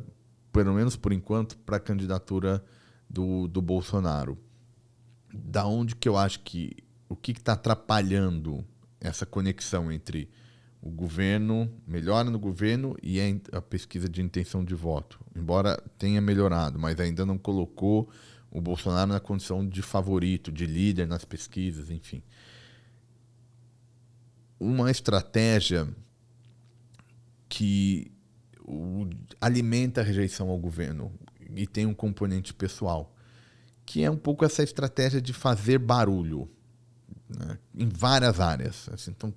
pelo menos por enquanto, para a candidatura do Bolsonaro. Da onde que eu acho que o que está atrapalhando essa conexão entre o governo, melhora no governo e a pesquisa de intenção de voto. Embora tenha melhorado, mas ainda não colocou o Bolsonaro na condição de favorito, de líder nas pesquisas, enfim. Uma estratégia que alimenta a rejeição ao governo e tem um componente pessoal, que é um pouco essa estratégia de fazer barulho, né, em várias áreas. Assim, então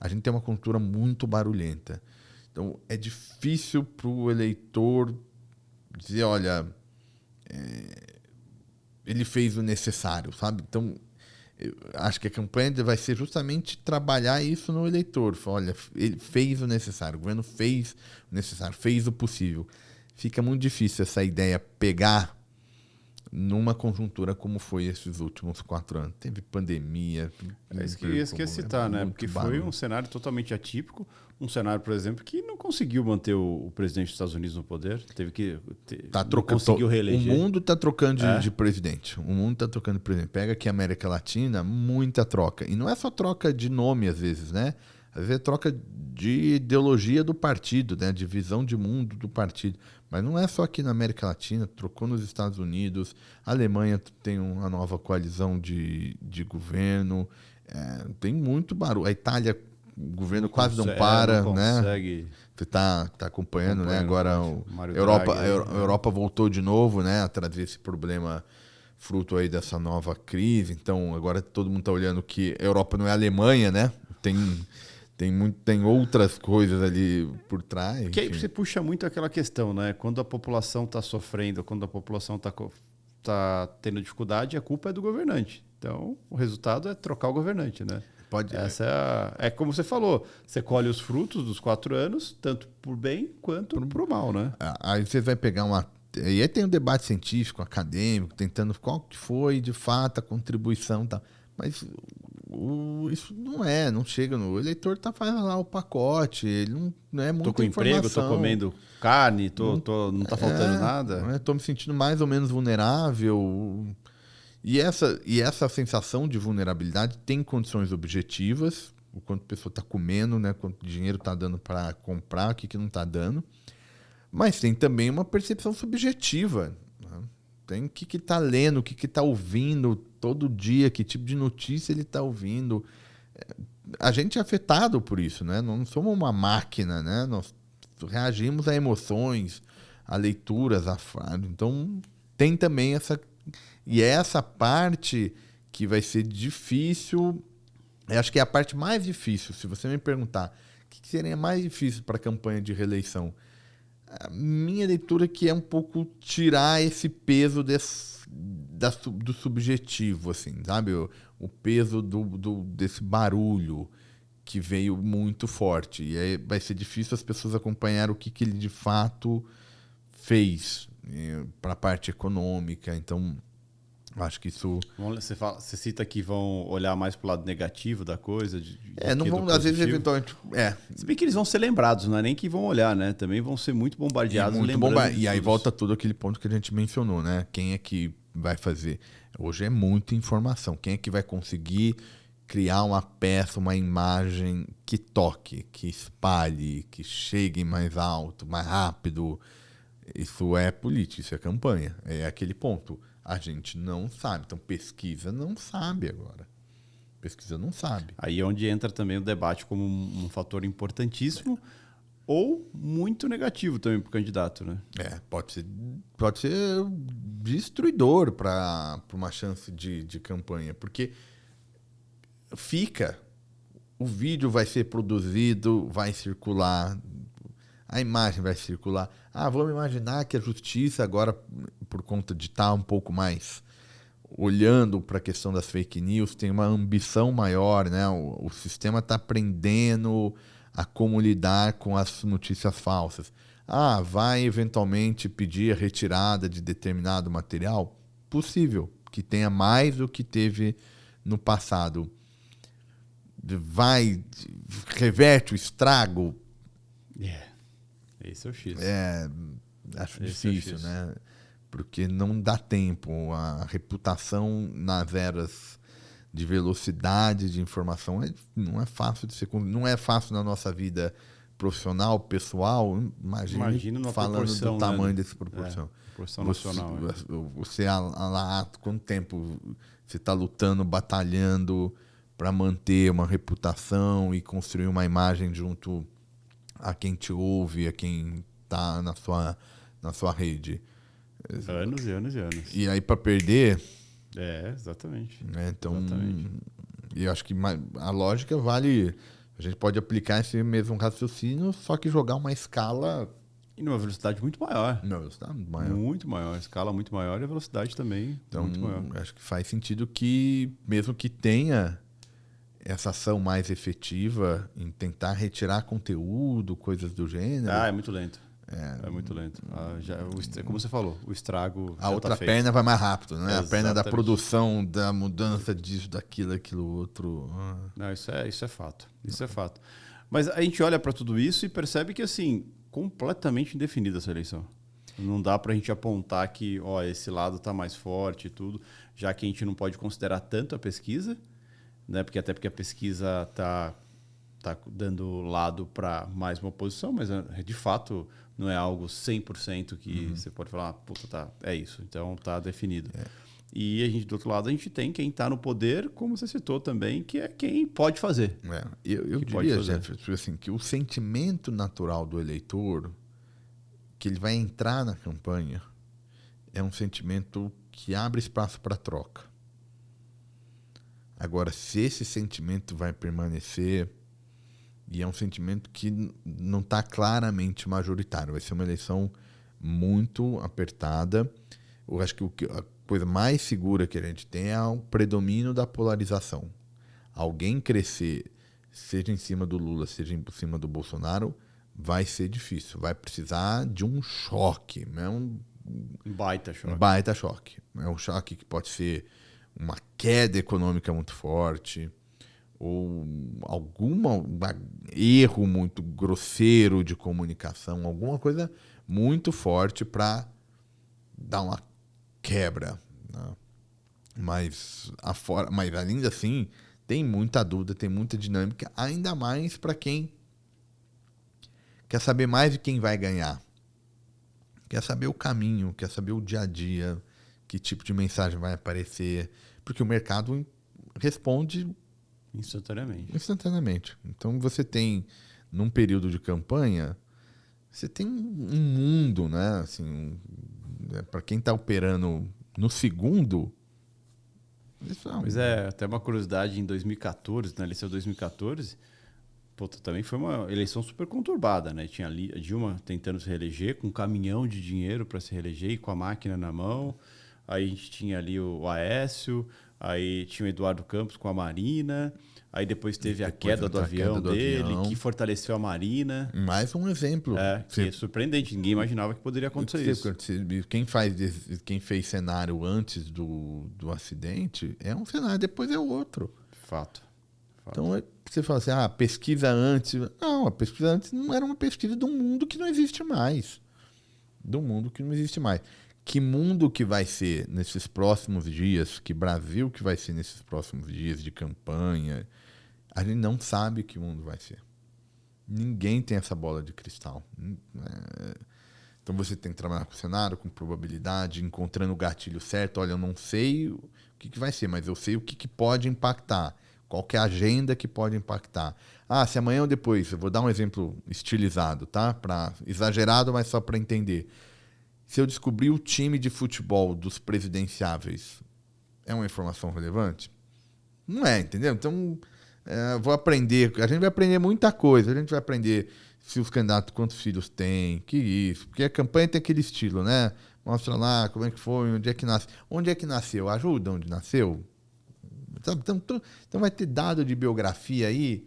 a gente tem uma cultura muito barulhenta. Então é difícil para o eleitor dizer, olha, ele fez o necessário, sabe? Então eu acho que a campanha vai ser justamente trabalhar isso no eleitor. Olha, ele fez o necessário, o governo fez o necessário, fez o possível. Fica muito difícil essa ideia pegar numa conjuntura como foi esses últimos 4 anos. Teve pandemia. É isso que eu ia citar, né? Porque foi um cenário totalmente atípico. Um cenário, por exemplo, que não conseguiu manter o presidente dos Estados Unidos no poder. Não conseguiu reeleger. O mundo está trocando de presidente. O mundo está trocando de presidente. Pega aqui a América Latina, muita troca. E não é só troca de nome, às vezes, né? Às vezes é troca de ideologia do partido, né? De visão de mundo do partido. Mas não é só aqui na América Latina, trocou nos Estados Unidos, a Alemanha tem uma nova coalizão de governo, tem muito barulho. A Itália, o governo quase não para, né? Você está acompanhando, né? Agora a Europa voltou de novo, né? A trazer esse problema fruto aí dessa nova crise. Então agora todo mundo está olhando que a Europa não é a Alemanha, né? Tem outras coisas ali por trás. Que aí você puxa muito aquela questão, né? Quando a população está sofrendo, quando a população está tendo dificuldade, a culpa é do governante. Então, o resultado é trocar o governante, né? Essa é como você falou, você colhe os frutos dos 4 anos, tanto por bem quanto por mal, né? Aí você vai pegar E aí tem um debate científico, acadêmico, tentando qual que foi, de fato, a contribuição e tal. Mas isso não chega no... O eleitor fazendo lá o pacote, ele não é muita informação. Tô com emprego, tô comendo carne, não tá faltando nada. Estou me sentindo mais ou menos vulnerável. E essa sensação de vulnerabilidade tem condições objetivas, o quanto a pessoa está comendo, né, quanto dinheiro está dando para comprar, o que não está dando. Mas tem também uma percepção subjetiva, né? Tem o que está lendo, o que está ouvindo todo dia, que tipo de notícia ele está ouvindo. A gente é afetado por isso, né? Não somos uma máquina, né? Nós reagimos a emoções, a leituras, a frases. Então, tem também essa parte que vai ser difícil. Eu acho que é a parte mais difícil. Se você me perguntar o que seria mais difícil para a campanha de reeleição, a minha leitura é que é um pouco tirar esse peso do subjetivo, assim, sabe? O peso desse barulho que veio muito forte. E aí vai ser difícil as pessoas acompanhar o que ele de fato fez para a parte econômica. Então, acho que isso... Você cita que vão olhar mais para o lado negativo da coisa? Não vão, às vezes, eventualmente... Se bem que eles vão ser lembrados, não é nem que vão olhar, né? Também vão ser muito bombardeados. E aí volta tudo aquele ponto que a gente mencionou, né? Quem é que vai fazer? Hoje é muita informação. Quem é que vai conseguir criar uma peça, uma imagem que toque, que espalhe, que chegue mais alto, mais rápido? Isso é política, isso é campanha. É aquele ponto. A gente não sabe. Então, pesquisa não sabe agora. Pesquisa não sabe. Aí é onde entra também o debate como um fator importantíssimo ou muito negativo também para o candidato, né? Pode ser destruidor para uma chance de campanha. Porque o vídeo vai ser produzido, vai circular, a imagem vai circular. Vamos imaginar que a justiça agora, por conta de estar um pouco mais olhando para a questão das fake news, tem uma ambição maior, né? O sistema está aprendendo a como lidar com as notícias falsas. Vai eventualmente pedir a retirada de determinado material? possível, que tenha mais do que teve no passado. Reverte o estrago? Esse é o X. Acho Esse difícil, né? Porque não dá tempo. A reputação nas eras de velocidade de informação não é fácil de ser, não é fácil na nossa vida profissional, pessoal. Imagina falando do tamanho dessa proporção. Proporção nacional. Você há quanto tempo você está lutando, batalhando para manter uma reputação e construir uma imagem junto a quem te ouve, a quem está na sua rede. Anos e anos e anos. E aí, para perder... exatamente. Né? Então, eu acho que a lógica vale... A gente pode aplicar esse mesmo raciocínio, só que jogar uma escala... E numa velocidade muito maior. Uma velocidade muito maior. Muito maior. Escala muito maior e a velocidade também muito maior. Acho que faz sentido que, mesmo que tenha essa ação mais efetiva em tentar retirar conteúdo, coisas do gênero... é muito lento. É muito lento. Como você falou, o estrago. A outra perna vai mais rápido, né? Exatamente. A perna da produção, da mudança disso, daquilo, aquilo outro. Não, isso é fato. Isso é fato. Mas a gente olha para tudo isso e percebe que, assim, completamente indefinida essa eleição. Não dá para a gente apontar que esse lado está mais forte e tudo, já que a gente não pode considerar tanto a pesquisa, né? Porque a pesquisa está dando lado para mais uma posição, mas de fato não é algo 100% que você pode falar, puta, é isso, então tá definido. E a gente, do outro lado, a gente tem quem está no poder, como você citou também, que é quem pode fazer. Eu diria, Jefferson, assim, que o sentimento natural do eleitor, que ele vai entrar na campanha, é um sentimento que abre espaço para troca. Agora, se esse sentimento vai permanecer, e é um sentimento que não está claramente majoritário, vai ser uma eleição muito apertada. Eu acho que a coisa mais segura que a gente tem é o predomínio da polarização. Alguém crescer, seja em cima do Lula, seja em cima do Bolsonaro, vai ser difícil. Vai precisar de um choque. Um baita choque. Um baita choque. É um choque que pode ser uma queda econômica muito forte, ou algum erro muito grosseiro de comunicação, alguma coisa muito forte para dar uma quebra. Né? Mas ainda assim, tem muita dúvida, tem muita dinâmica, ainda mais para quem quer saber mais de quem vai ganhar. Quer saber o caminho, quer saber o dia a dia, que tipo de mensagem vai aparecer, porque o mercado responde instantaneamente. Então você tem, num período de campanha, você tem um mundo, né? Assim, para quem está operando no segundo. Mas até uma curiosidade, em 2014, na eleição de 2014, também foi uma eleição super conturbada, né? Tinha ali a Dilma tentando se reeleger, com um caminhão de dinheiro para se reeleger e com a máquina na mão. Aí a gente tinha ali o Aécio, aí tinha o Eduardo Campos com a Marina, aí depois teve a queda do avião dele, que fortaleceu a Marina. Mais um exemplo. Que é surpreendente, ninguém imaginava que poderia acontecer isso. Quem fez cenário antes do acidente é um cenário, depois é o outro. Fato. Então, você fala assim, a pesquisa antes... Não, a pesquisa antes não era uma pesquisa do mundo que não existe mais. Que mundo que vai ser nesses próximos dias, que Brasil que vai ser nesses próximos dias de campanha, a gente não sabe que mundo vai ser. Ninguém tem essa bola de cristal. Então você tem que trabalhar com o cenário, com probabilidade, encontrando o gatilho certo. Olha, eu não sei o que vai ser, mas eu sei o que pode impactar. Qual que é a agenda que pode impactar. Se amanhã ou depois, eu vou dar um exemplo estilizado, tá? Exagerado, mas só para entender. Se eu descobrir o time de futebol dos presidenciáveis, é uma informação relevante? Não é, entendeu? Então, vou aprender. A gente vai aprender muita coisa. A gente vai aprender se os candidatos, quantos filhos têm, que isso. Porque a campanha tem aquele estilo, né? Mostra lá como é que foi, onde é que nasceu. Onde é que nasceu? Ajuda onde nasceu? Sabe? Então vai ter dado de biografia aí.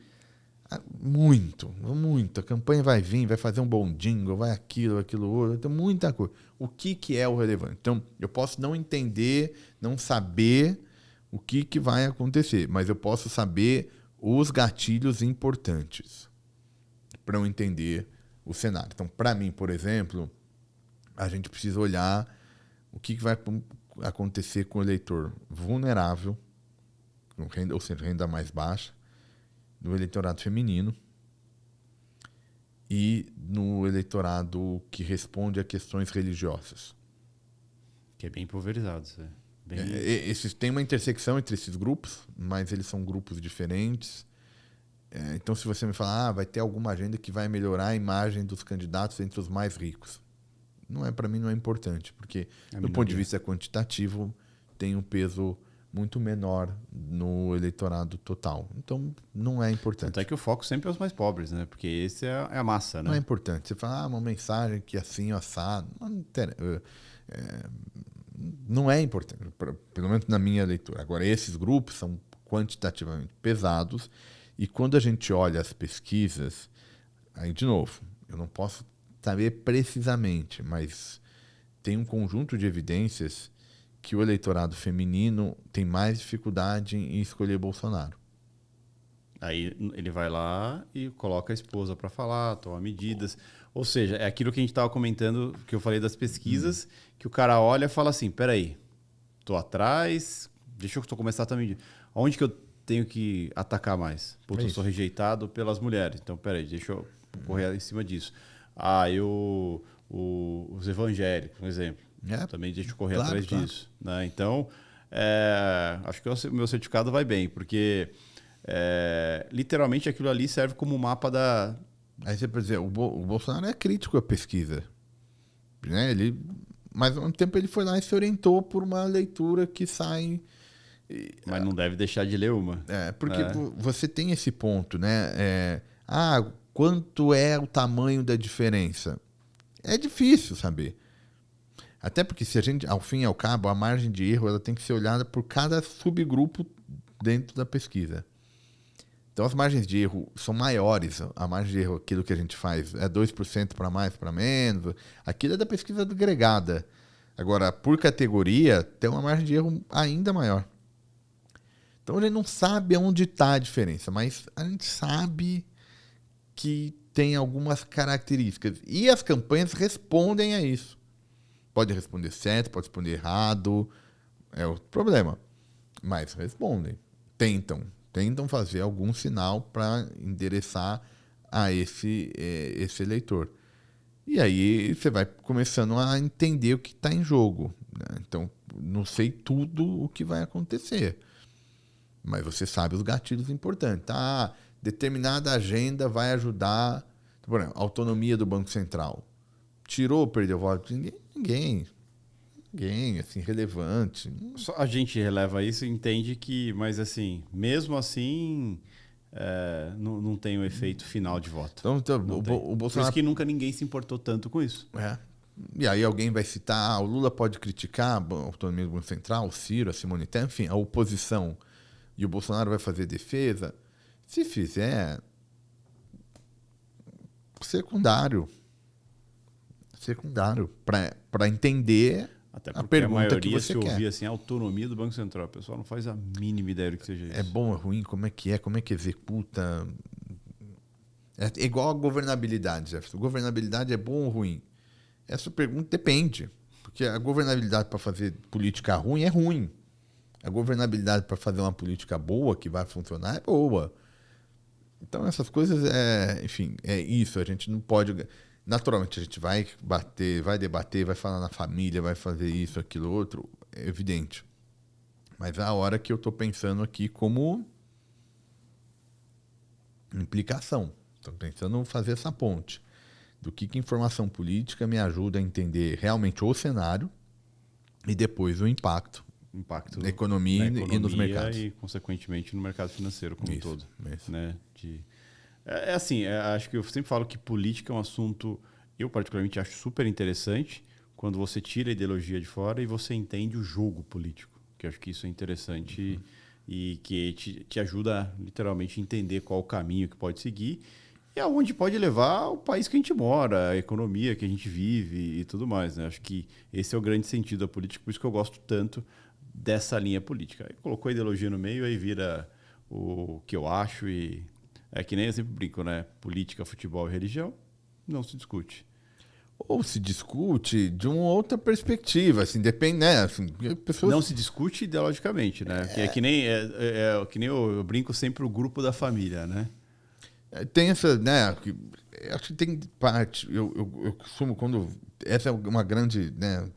Muito, muito. A campanha vai vir, vai fazer um bom jingle, vai aquilo outro, tem muita coisa. O que é o relevante? Então, eu posso não entender, não saber o que vai acontecer, mas eu posso saber os gatilhos importantes para eu entender o cenário. Então, para mim, por exemplo, a gente precisa olhar o que vai acontecer com o eleitor vulnerável, ou seja, renda mais baixa, no eleitorado feminino e no eleitorado que responde a questões religiosas. Que é bem pulverizado. Tem uma intersecção entre esses grupos, mas eles são grupos diferentes. Então, se você me falar, vai ter alguma agenda que vai melhorar a imagem dos candidatos entre os mais ricos. Para mim não é importante, porque do ponto de vista quantitativo tem um peso muito menor no eleitorado total. Então, não é importante. Tanto é que o foco sempre é os mais pobres, né? Porque esse é a massa, né? Não é importante. Você fala, uma mensagem que assim, assado. Não é importante, pelo menos na minha leitura. Agora, esses grupos são quantitativamente pesados e quando a gente olha as pesquisas, aí, de novo, eu não posso saber precisamente, mas tem um conjunto de evidências que o eleitorado feminino tem mais dificuldade em escolher Bolsonaro. Aí ele vai lá e coloca a esposa para falar, toma medidas. Ou seja, é aquilo que a gente estava comentando, que eu falei das pesquisas, que o cara olha e fala assim, peraí, tô atrás, deixa eu começar também. Onde que eu tenho que atacar mais? Putz, eu sou rejeitado pelas mulheres, então peraí, deixa eu correr em cima disso. Os evangélicos, por exemplo. Também deixa eu correr atrás disso. Né? Então, acho que o meu certificado vai bem, porque literalmente aquilo ali serve como mapa da... Aí você pode dizer, o Bolsonaro é crítico à pesquisa. Né? Mas ao mesmo tempo ele foi lá e se orientou por uma leitura que sai... Mas não deve deixar de ler uma. Porque você tem esse ponto, né? Quanto é o tamanho da diferença? É difícil saber. Até porque se a gente, ao fim e ao cabo, a margem de erro ela tem que ser olhada por cada subgrupo dentro da pesquisa. Então as margens de erro são maiores. A margem de erro, aquilo que a gente faz, é 2% para mais, para menos. Aquilo é da pesquisa agregada. Agora, por categoria, tem uma margem de erro ainda maior. Então a gente não sabe onde está a diferença, mas a gente sabe que tem algumas características. E as campanhas respondem a isso. Pode responder certo, pode responder errado. É o problema. Mas respondem. Tentam fazer algum sinal para endereçar a esse eleitor. E aí você vai começando a entender o que está em jogo. Né? Então, não sei tudo o que vai acontecer. Mas você sabe os gatilhos importantes. Determinada agenda vai ajudar. Por exemplo, a autonomia do Banco Central. Tirou ou perdeu voto? Ninguém, assim, relevante. Só a gente releva isso e entende que, mas assim, mesmo assim, não tem o efeito final de voto. Então o Bolsonaro... Por isso que nunca ninguém se importou tanto com isso. E aí alguém vai citar, o Lula pode criticar a autonomia do Banco Central, o Ciro, a Simone Tebet, enfim, a oposição. E o Bolsonaro vai fazer defesa. Se fizer, secundário para entender até a pergunta a maioria que você se quer. ouvir assim, a autonomia do Banco Central. O pessoal não faz a mínima ideia do que seja isso. É bom, é ruim? Como é que executa? É igual a governabilidade, Jefferson. Governabilidade é bom ou ruim? Essa pergunta depende. Porque a governabilidade para fazer política ruim é ruim. A governabilidade para fazer uma política boa, que vai funcionar, é boa. Então, essas coisas, enfim, é isso. A gente não pode... Naturalmente, a gente vai debater, vai falar na família, vai fazer isso, aquilo, outro, é evidente. Mas a hora que eu estou pensando aqui como implicação. Estou pensando em fazer essa ponte. Do que informação política me ajuda a entender realmente o cenário e depois o impacto na economia e nos mercados. E, consequentemente, no mercado financeiro como um todo. Isso. Né? Assim, acho que eu sempre falo que política é um assunto, eu particularmente acho super interessante, quando você tira a ideologia de fora e você entende o jogo político, que eu acho que isso é interessante e que te ajuda literalmente a entender qual o caminho que pode seguir e aonde pode levar o país que a gente mora, a economia que a gente vive e tudo mais, né? Acho que esse é o grande sentido da política, por isso que eu gosto tanto dessa linha política. Aí colocou a ideologia no meio, aí vira o que eu acho e é que nem eu sempre brinco, né? Política, futebol e religião não se discute. Ou se discute de uma outra perspectiva, assim, depende, né? Assim, pessoas... Não se discute ideologicamente, né? Que é que nem, que nem eu brinco sempre o grupo da família, né? Tem essa, né? Acho que tem parte. Eu costumo, quando. Essa é uma grande, né?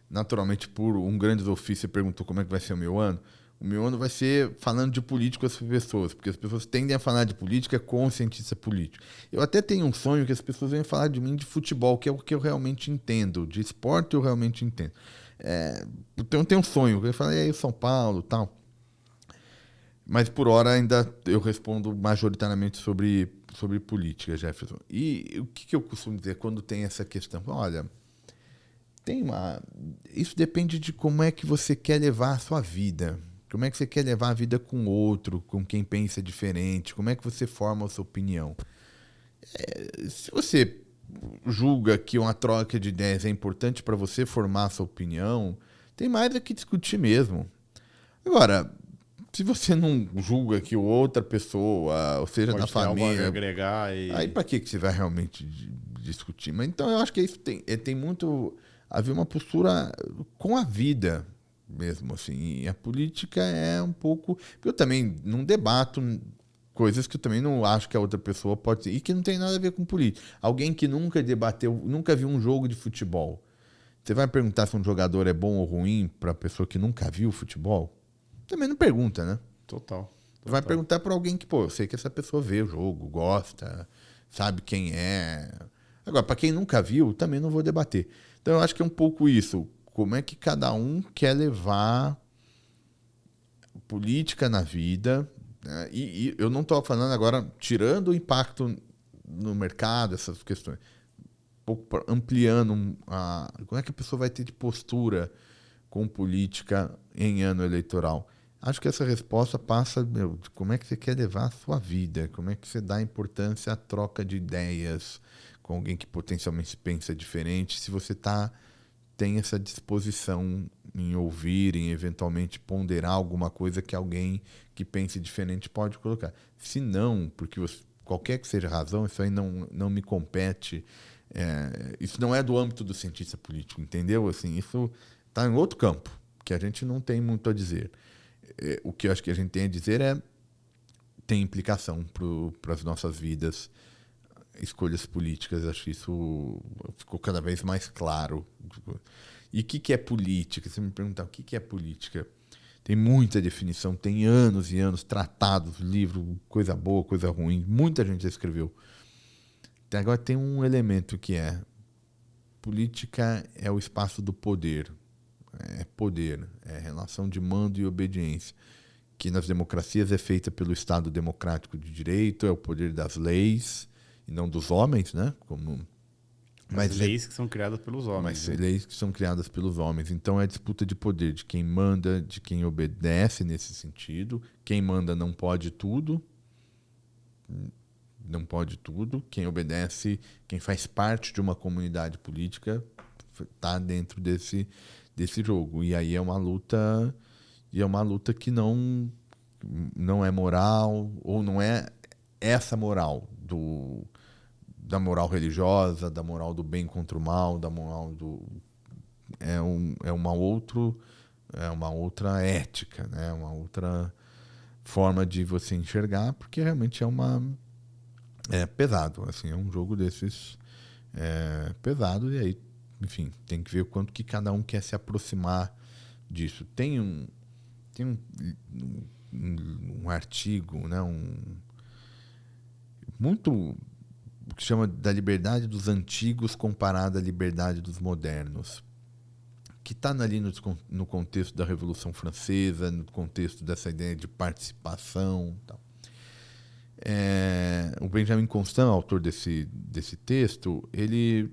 Naturalmente, por um grande ofício, você perguntou como é que vai ser o meu ano. O meu ano vai ser falando de política com as pessoas, porque as pessoas tendem a falar de política com o cientista político. Eu até tenho um sonho que as pessoas venham falar de mim de futebol, que é o que eu realmente entendo. De esporte eu realmente entendo. Então eu tenho um sonho, eu falei, e aí, São Paulo tal. Mas por hora ainda eu respondo majoritariamente sobre política, Jefferson. E o que eu costumo dizer quando tem essa questão? Olha, isso depende de como é que você quer levar a sua vida. Como é que você quer levar a vida com outro, com quem pensa diferente? Como é que você forma a sua opinião? Se você julga que uma troca de ideias é importante para você formar a sua opinião, tem mais a que discutir mesmo. Agora, se você não julga que outra pessoa, ou seja, Pode da ter algo a família, agregar e... aí para que você vai realmente discutir? Mas então eu acho que isso tem muito a ver uma postura com a vida mesmo, assim. E a política é um pouco... Eu também não debato coisas que eu também não acho que a outra pessoa pode... E que não tem nada a ver com política. Alguém que nunca debateu, nunca viu um jogo de futebol. Você vai perguntar se um jogador é bom ou ruim para a pessoa que nunca viu futebol? Também não pergunta, né? Total. Vai perguntar para alguém que, pô, eu sei que essa pessoa vê o jogo, gosta, sabe quem é. Agora, para quem nunca viu, também não vou debater. Então, eu acho que é um pouco isso. Como é que cada um quer levar política na vida, né? E eu não estou falando agora, tirando o impacto no mercado, essas questões. Um pouco ampliando como é que a pessoa vai ter de postura com política em ano eleitoral. Acho que essa resposta passa, de como é que você quer levar a sua vida, como é que você dá importância à troca de ideias com alguém que potencialmente pensa diferente, se você tem essa disposição em ouvir, em eventualmente ponderar alguma coisa que alguém que pense diferente pode colocar. Se não, porque qualquer que seja a razão, isso aí não me compete. Isso não é do âmbito do cientista político, entendeu? Assim, isso está em outro campo, que a gente não tem muito a dizer. O que eu acho que a gente tem a dizer tem implicação para as nossas vidas, escolhas políticas. Acho que isso ficou cada vez mais claro. E o que é política? Se me perguntar o que é política, tem muita definição, tem anos e anos, tratados, livros, coisa boa, coisa ruim, muita gente já escreveu. Agora tem um elemento que política é o espaço do poder. Poder, é relação de mando e obediência, que nas democracias é feita pelo Estado democrático de direito, é o poder das leis e não dos homens, né? Mas leis que são criadas pelos homens. Mas leis que são criadas pelos homens. Então é disputa de poder, de quem manda, de quem obedece nesse sentido. Quem manda não pode tudo. Não pode tudo. Quem obedece, quem faz parte de uma comunidade política, está dentro desse jogo. E aí é uma luta que não é moral, ou não é essa moral da moral religiosa, da moral do bem contra o mal, da moral do é uma outra ética, né? Uma outra forma de você enxergar, porque realmente é pesado, assim, é um jogo desses pesado. E aí, enfim, tem que ver o quanto que cada um quer se aproximar disso. Tem um artigo, né, muito que chama da liberdade dos antigos comparada à liberdade dos modernos, que está ali no contexto da Revolução Francesa, no contexto dessa ideia de participação, tal. O Benjamin Constant, autor desse texto, ele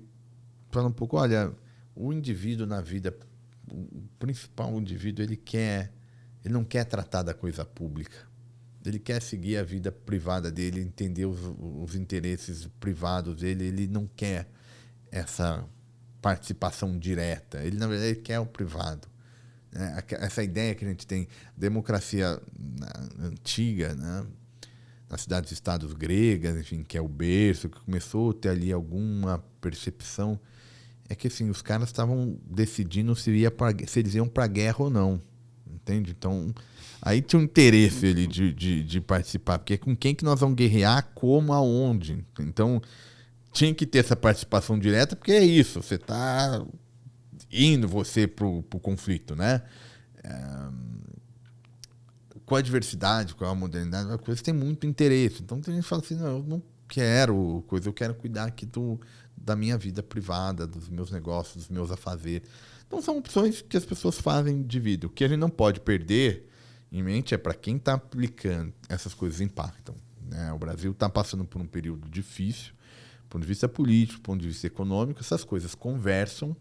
fala um pouco, olha, o indivíduo na vida, o principal indivíduo, ele quer ele não quer tratar da coisa pública. Ele quer seguir a vida privada dele, entender os interesses privados dele. Ele não quer essa participação direta. Ele, na verdade, ele quer o privado. Essa ideia que a gente tem, democracia antiga, né? Nas cidades-estados gregas, enfim, que é o berço, que começou a ter ali alguma percepção, é que assim, os caras estavam decidindo se eles iam para a guerra ou não. Entende? Então, aí tinha um interesse ali de participar, porque é com quem que nós vamos guerrear, como, aonde. Então, tinha que ter essa participação direta, porque é isso, você está indo pro conflito, né? Com a diversidade, com a modernidade, a coisa tem muito interesse. Então, tem gente que fala assim, não, eu não quero coisa, eu quero cuidar aqui da minha vida privada, dos meus negócios, dos meus afazeres. Então, são opções que as pessoas fazem de vida. O que a gente não pode perder em mente é para quem está aplicando, essas coisas impactam. Né? O Brasil está passando por um período difícil, do ponto de vista político, do ponto de vista econômico, essas coisas conversam.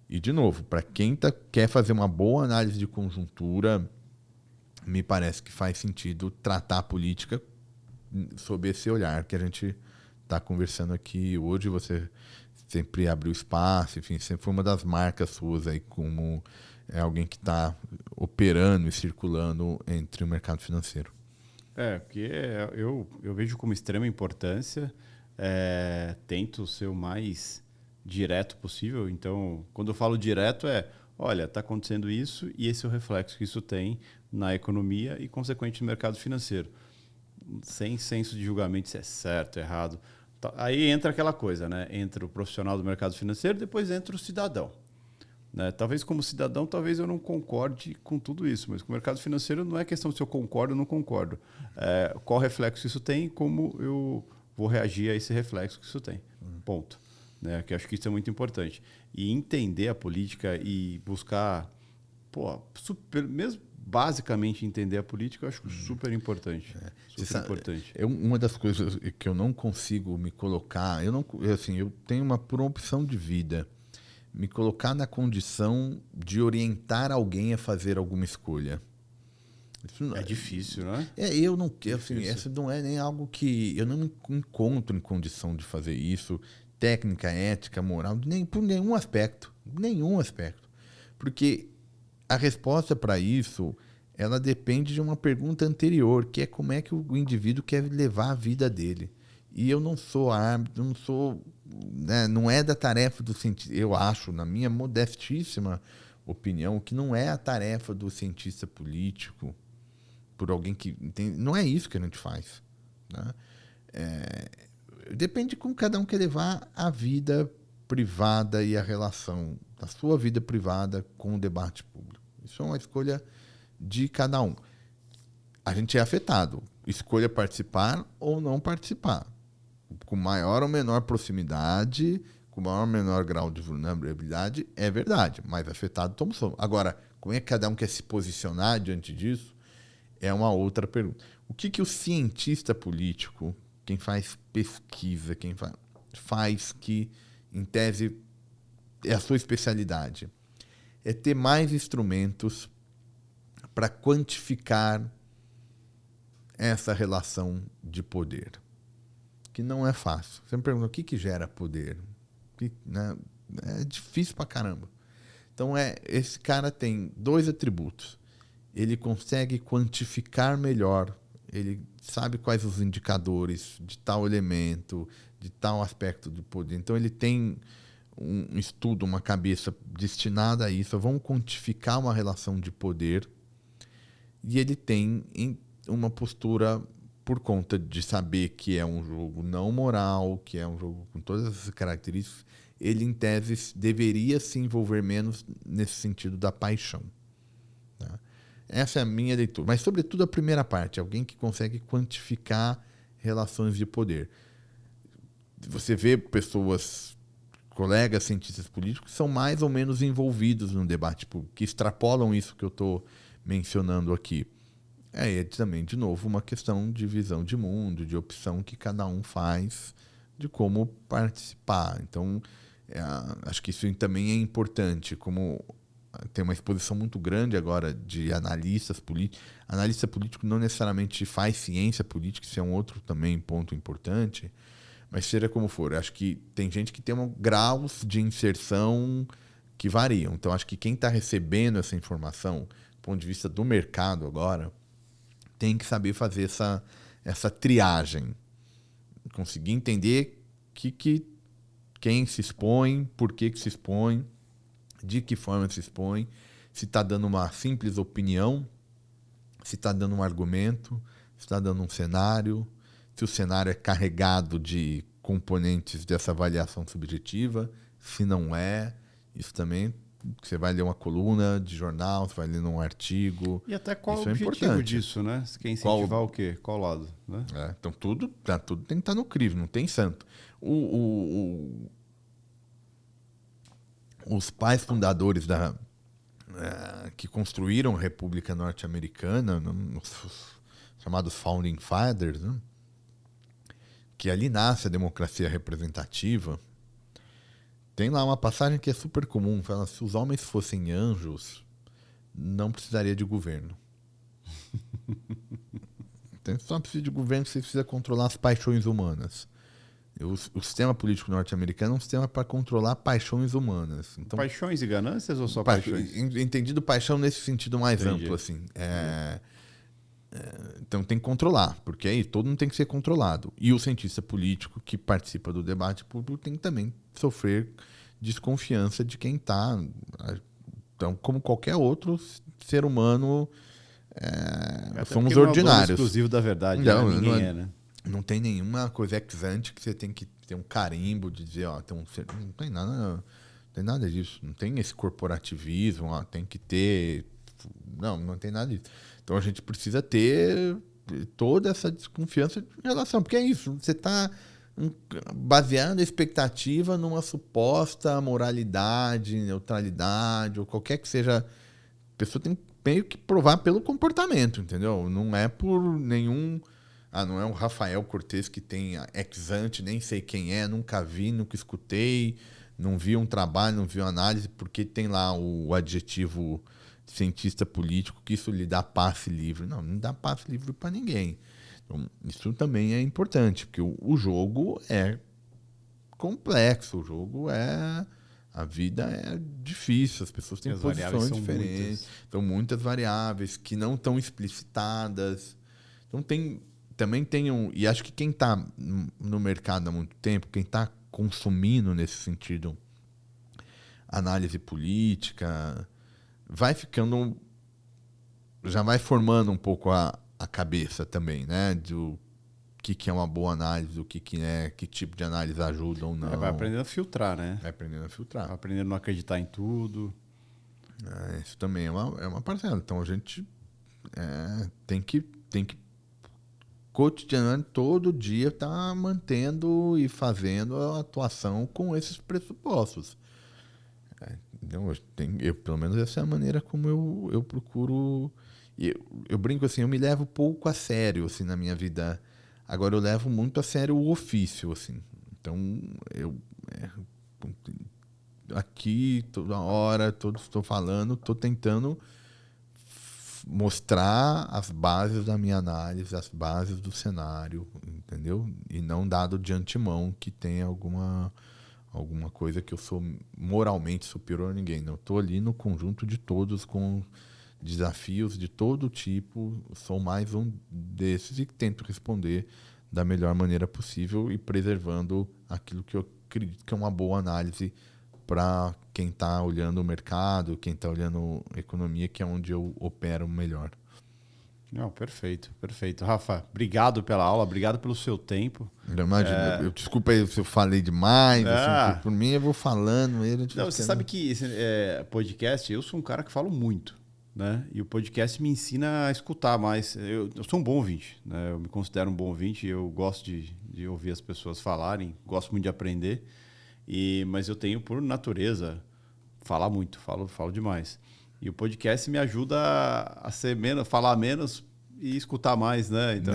E, de novo, para quem quer fazer uma boa análise de conjuntura, me parece que faz sentido tratar a política sob esse olhar que a gente está conversando aqui hoje. Você sempre abriu espaço, enfim, sempre foi uma das marcas suas aí como alguém que está operando e circulando entre o mercado financeiro. Porque eu vejo como extrema importância, tento ser o mais direto possível. Então, quando eu falo direto olha, está acontecendo isso e esse é o reflexo que isso tem na economia e, consequentemente, no mercado financeiro. Sem senso de julgamento se é certo, errado. Aí entra aquela coisa, né? Entra o profissional do mercado financeiro, depois entra o cidadão. Né? Talvez como cidadão, talvez eu não concorde com tudo isso, mas com o mercado financeiro não é questão se eu concordo ou não concordo. Qual reflexo isso tem e como eu vou reagir a esse reflexo que isso tem. Ponto. Né? Que acho que isso é muito importante. E entender a política e buscar, mesmo basicamente entender a política, eu acho super importante. Importante. Uma das coisas que eu não consigo me colocar, eu tenho por uma opção de vida, me colocar na condição de orientar alguém a fazer alguma escolha. Isso é difícil, né? Eu não quero, isso não é nem algo que eu não me encontro em condição de fazer isso, técnica, ética, moral, nem por nenhum aspecto. Porque a resposta para isso, ela depende de uma pergunta anterior, que é como é que o indivíduo quer levar a vida dele. E eu não sou árbitro, não é da tarefa do cientista. Eu acho, na minha modestíssima opinião, que não é a tarefa do cientista político, por alguém que entende. Não é isso que a gente faz. Né? Depende de como cada um quer levar a vida privada e a relação da sua vida privada com o debate público. Isso é uma escolha de cada um. A gente é afetado. Escolha participar ou não participar. Com maior ou menor proximidade, com maior ou menor grau de vulnerabilidade, é verdade. Mais afetado somos. Agora, como é que cada um quer se posicionar diante disso? É uma outra pergunta. O que o cientista político, quem faz pesquisa, quem faz que, em tese, é a sua especialidade, é ter mais instrumentos para quantificar essa relação de poder, que não é fácil. Você me pergunta, o que gera poder? Né? É difícil pra caramba. Então, esse cara tem 2 atributos. Ele consegue quantificar melhor, ele sabe quais os indicadores de tal elemento, de tal aspecto do poder. Então, ele tem um estudo, uma cabeça destinada a isso. Vamos quantificar uma relação de poder. E ele tem uma postura, por conta de saber que é um jogo não moral, que é um jogo com todas essas características, ele, em tese, deveria se envolver menos nesse sentido da paixão. Tá? Essa é a minha leitura. Mas, sobretudo, a primeira parte, alguém que consegue quantificar relações de poder. Você vê pessoas, colegas cientistas políticos, que são mais ou menos envolvidos no debate público, que extrapolam isso que eu estou mencionando aqui. É também, de novo, uma questão de visão de mundo, de opção que cada um faz de como participar. Então, acho que isso também é importante, como tem uma exposição muito grande agora de analistas políticos. Analista político não necessariamente faz ciência política, isso é um outro também ponto importante, mas seja como for, acho que tem gente que tem graus de inserção que variam. Então, acho que quem está recebendo essa informação, do ponto de vista do mercado agora, tem que saber fazer essa triagem. Conseguir entender quem se expõe, por que se expõe, de que forma se expõe, se está dando uma simples opinião, se está dando um argumento, se está dando um cenário, se o cenário é carregado de componentes dessa avaliação subjetiva, se não é. Isso também, você vai ler uma coluna de jornal, você vai ler um artigo. E até qual isso o objetivo importante. disso, né? Você quer incentivar o quê? Qual lado? Né? Então, tudo tem que estar no crivo, não tem santo. Os pais fundadores que construíram a República Norte-Americana, os chamados Founding Fathers, né? Que ali nasce a democracia representativa. Tem lá uma passagem que é super comum, fala: se os homens fossem anjos, não precisaria de governo. Então, só precisa de governo, você precisa controlar as paixões humanas. O sistema político norte-americano é um sistema para controlar paixões humanas. Então, paixões e ganâncias ou só paixões? Entendido paixão nesse sentido mais amplo, assim. Então tem que controlar, porque aí todo mundo tem que ser controlado. E o cientista político que participa do debate público tem que também sofrer desconfiança de quem está. Então, como qualquer outro ser humano, somos ordinários. Não é exclusivo da verdade, não, né? Ninguém não é, né? Não tem nenhuma coisa ex ante que você tem que ter um carimbo de dizer, ó, não tem nada, não tem nada disso. Não tem esse corporativismo, ó, tem que ter. Não tem nada disso. Então a gente precisa ter toda essa desconfiança em relação, porque é isso, você está baseando a expectativa numa suposta moralidade, neutralidade, ou qualquer que seja. A pessoa tem meio que provar pelo comportamento, entendeu? Não é por nenhum. Não é o Rafael Cortez que tem ex ante, nem sei quem é, nunca vi, nunca escutei, não vi um trabalho, não vi uma análise, porque tem lá o adjetivo cientista político, que isso lhe dá passe livre. Não dá passe livre para ninguém. Então, isso também é importante, porque o jogo é complexo, o jogo é... A vida é difícil, as pessoas têm posições diferentes, são muitas variáveis que não estão explicitadas. Então também tem e acho que quem está no mercado há muito tempo, quem está consumindo nesse sentido análise política, vai ficando, já vai formando um pouco a cabeça também, né? Do que é uma boa análise, do que é, que tipo de análise ajuda ou não. Vai aprendendo a filtrar, né? Vai aprendendo a filtrar. Vai aprendendo a não acreditar em tudo. Isso também é uma parcela. Então a gente tem que cotidianamente, todo dia, estar mantendo e fazendo a atuação com esses pressupostos. Então, pelo menos essa é a maneira como eu procuro. Eu brinco assim, eu me levo pouco a sério assim, na minha vida. Agora eu levo muito a sério o ofício, assim. Então aqui toda hora, estou falando, estou tentando mostrar as bases da minha análise, as bases do cenário, entendeu? E não dado de antemão que tem alguma coisa que eu sou moralmente superior a ninguém. Não, estou ali no conjunto de todos com desafios de todo tipo, sou mais um desses e tento responder da melhor maneira possível e preservando aquilo que eu acredito que é uma boa análise para quem está olhando o mercado, quem está olhando a economia, que é onde eu opero melhor. Não, perfeito. Rafa, obrigado pela aula, obrigado pelo seu tempo. Imagina, desculpa aí se eu falei demais, assim, por mim eu vou falando. Você sabe que esse podcast, eu sou um cara que falo muito, né? E o podcast me ensina a escutar mais. Eu sou um bom ouvinte, né? Eu me considero um bom ouvinte, eu gosto de ouvir as pessoas falarem, gosto muito de aprender. Mas eu tenho, por natureza, falar muito, falo demais. E o podcast me ajuda a ser menos, falar menos e escutar mais, né? Então,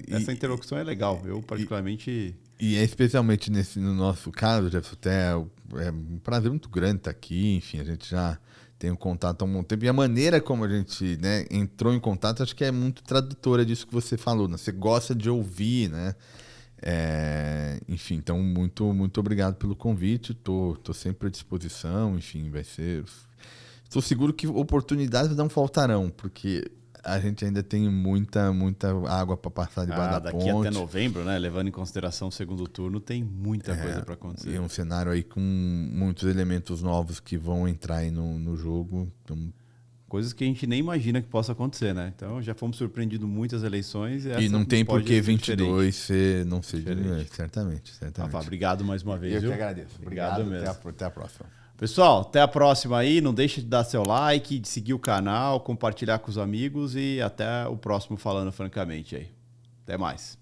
essa interlocução é legal. Eu, particularmente... E é especialmente no nosso caso, Jefferson, é um prazer muito grande estar aqui. Enfim, a gente já tenho contato há um bom tempo. E a maneira como a gente, né, entrou em contato, acho que é muito tradutora disso que você falou, né? Você gosta de ouvir, né? Enfim, então muito obrigado pelo convite. Tô sempre à disposição. Enfim, vai ser. Estou seguro que oportunidades não faltarão, porque a gente ainda tem muita água para passar debaixo da daqui ponte. até novembro, né? Levando em consideração o segundo turno, tem muita coisa para acontecer. E um cenário aí com muitos elementos novos que vão entrar aí no jogo. Então, coisas que a gente nem imagina que possa acontecer, né? Então já fomos surpreendidos muitas eleições. E não tem por que 22 não ser diferente. Certamente. Rafa, obrigado mais uma vez. Eu viu? que agradeço. Obrigado mesmo. Até a próxima. Pessoal, até a próxima aí. Não deixe de dar seu like, de seguir o canal, compartilhar com os amigos e até o próximo Falando Francamente aí. Até mais.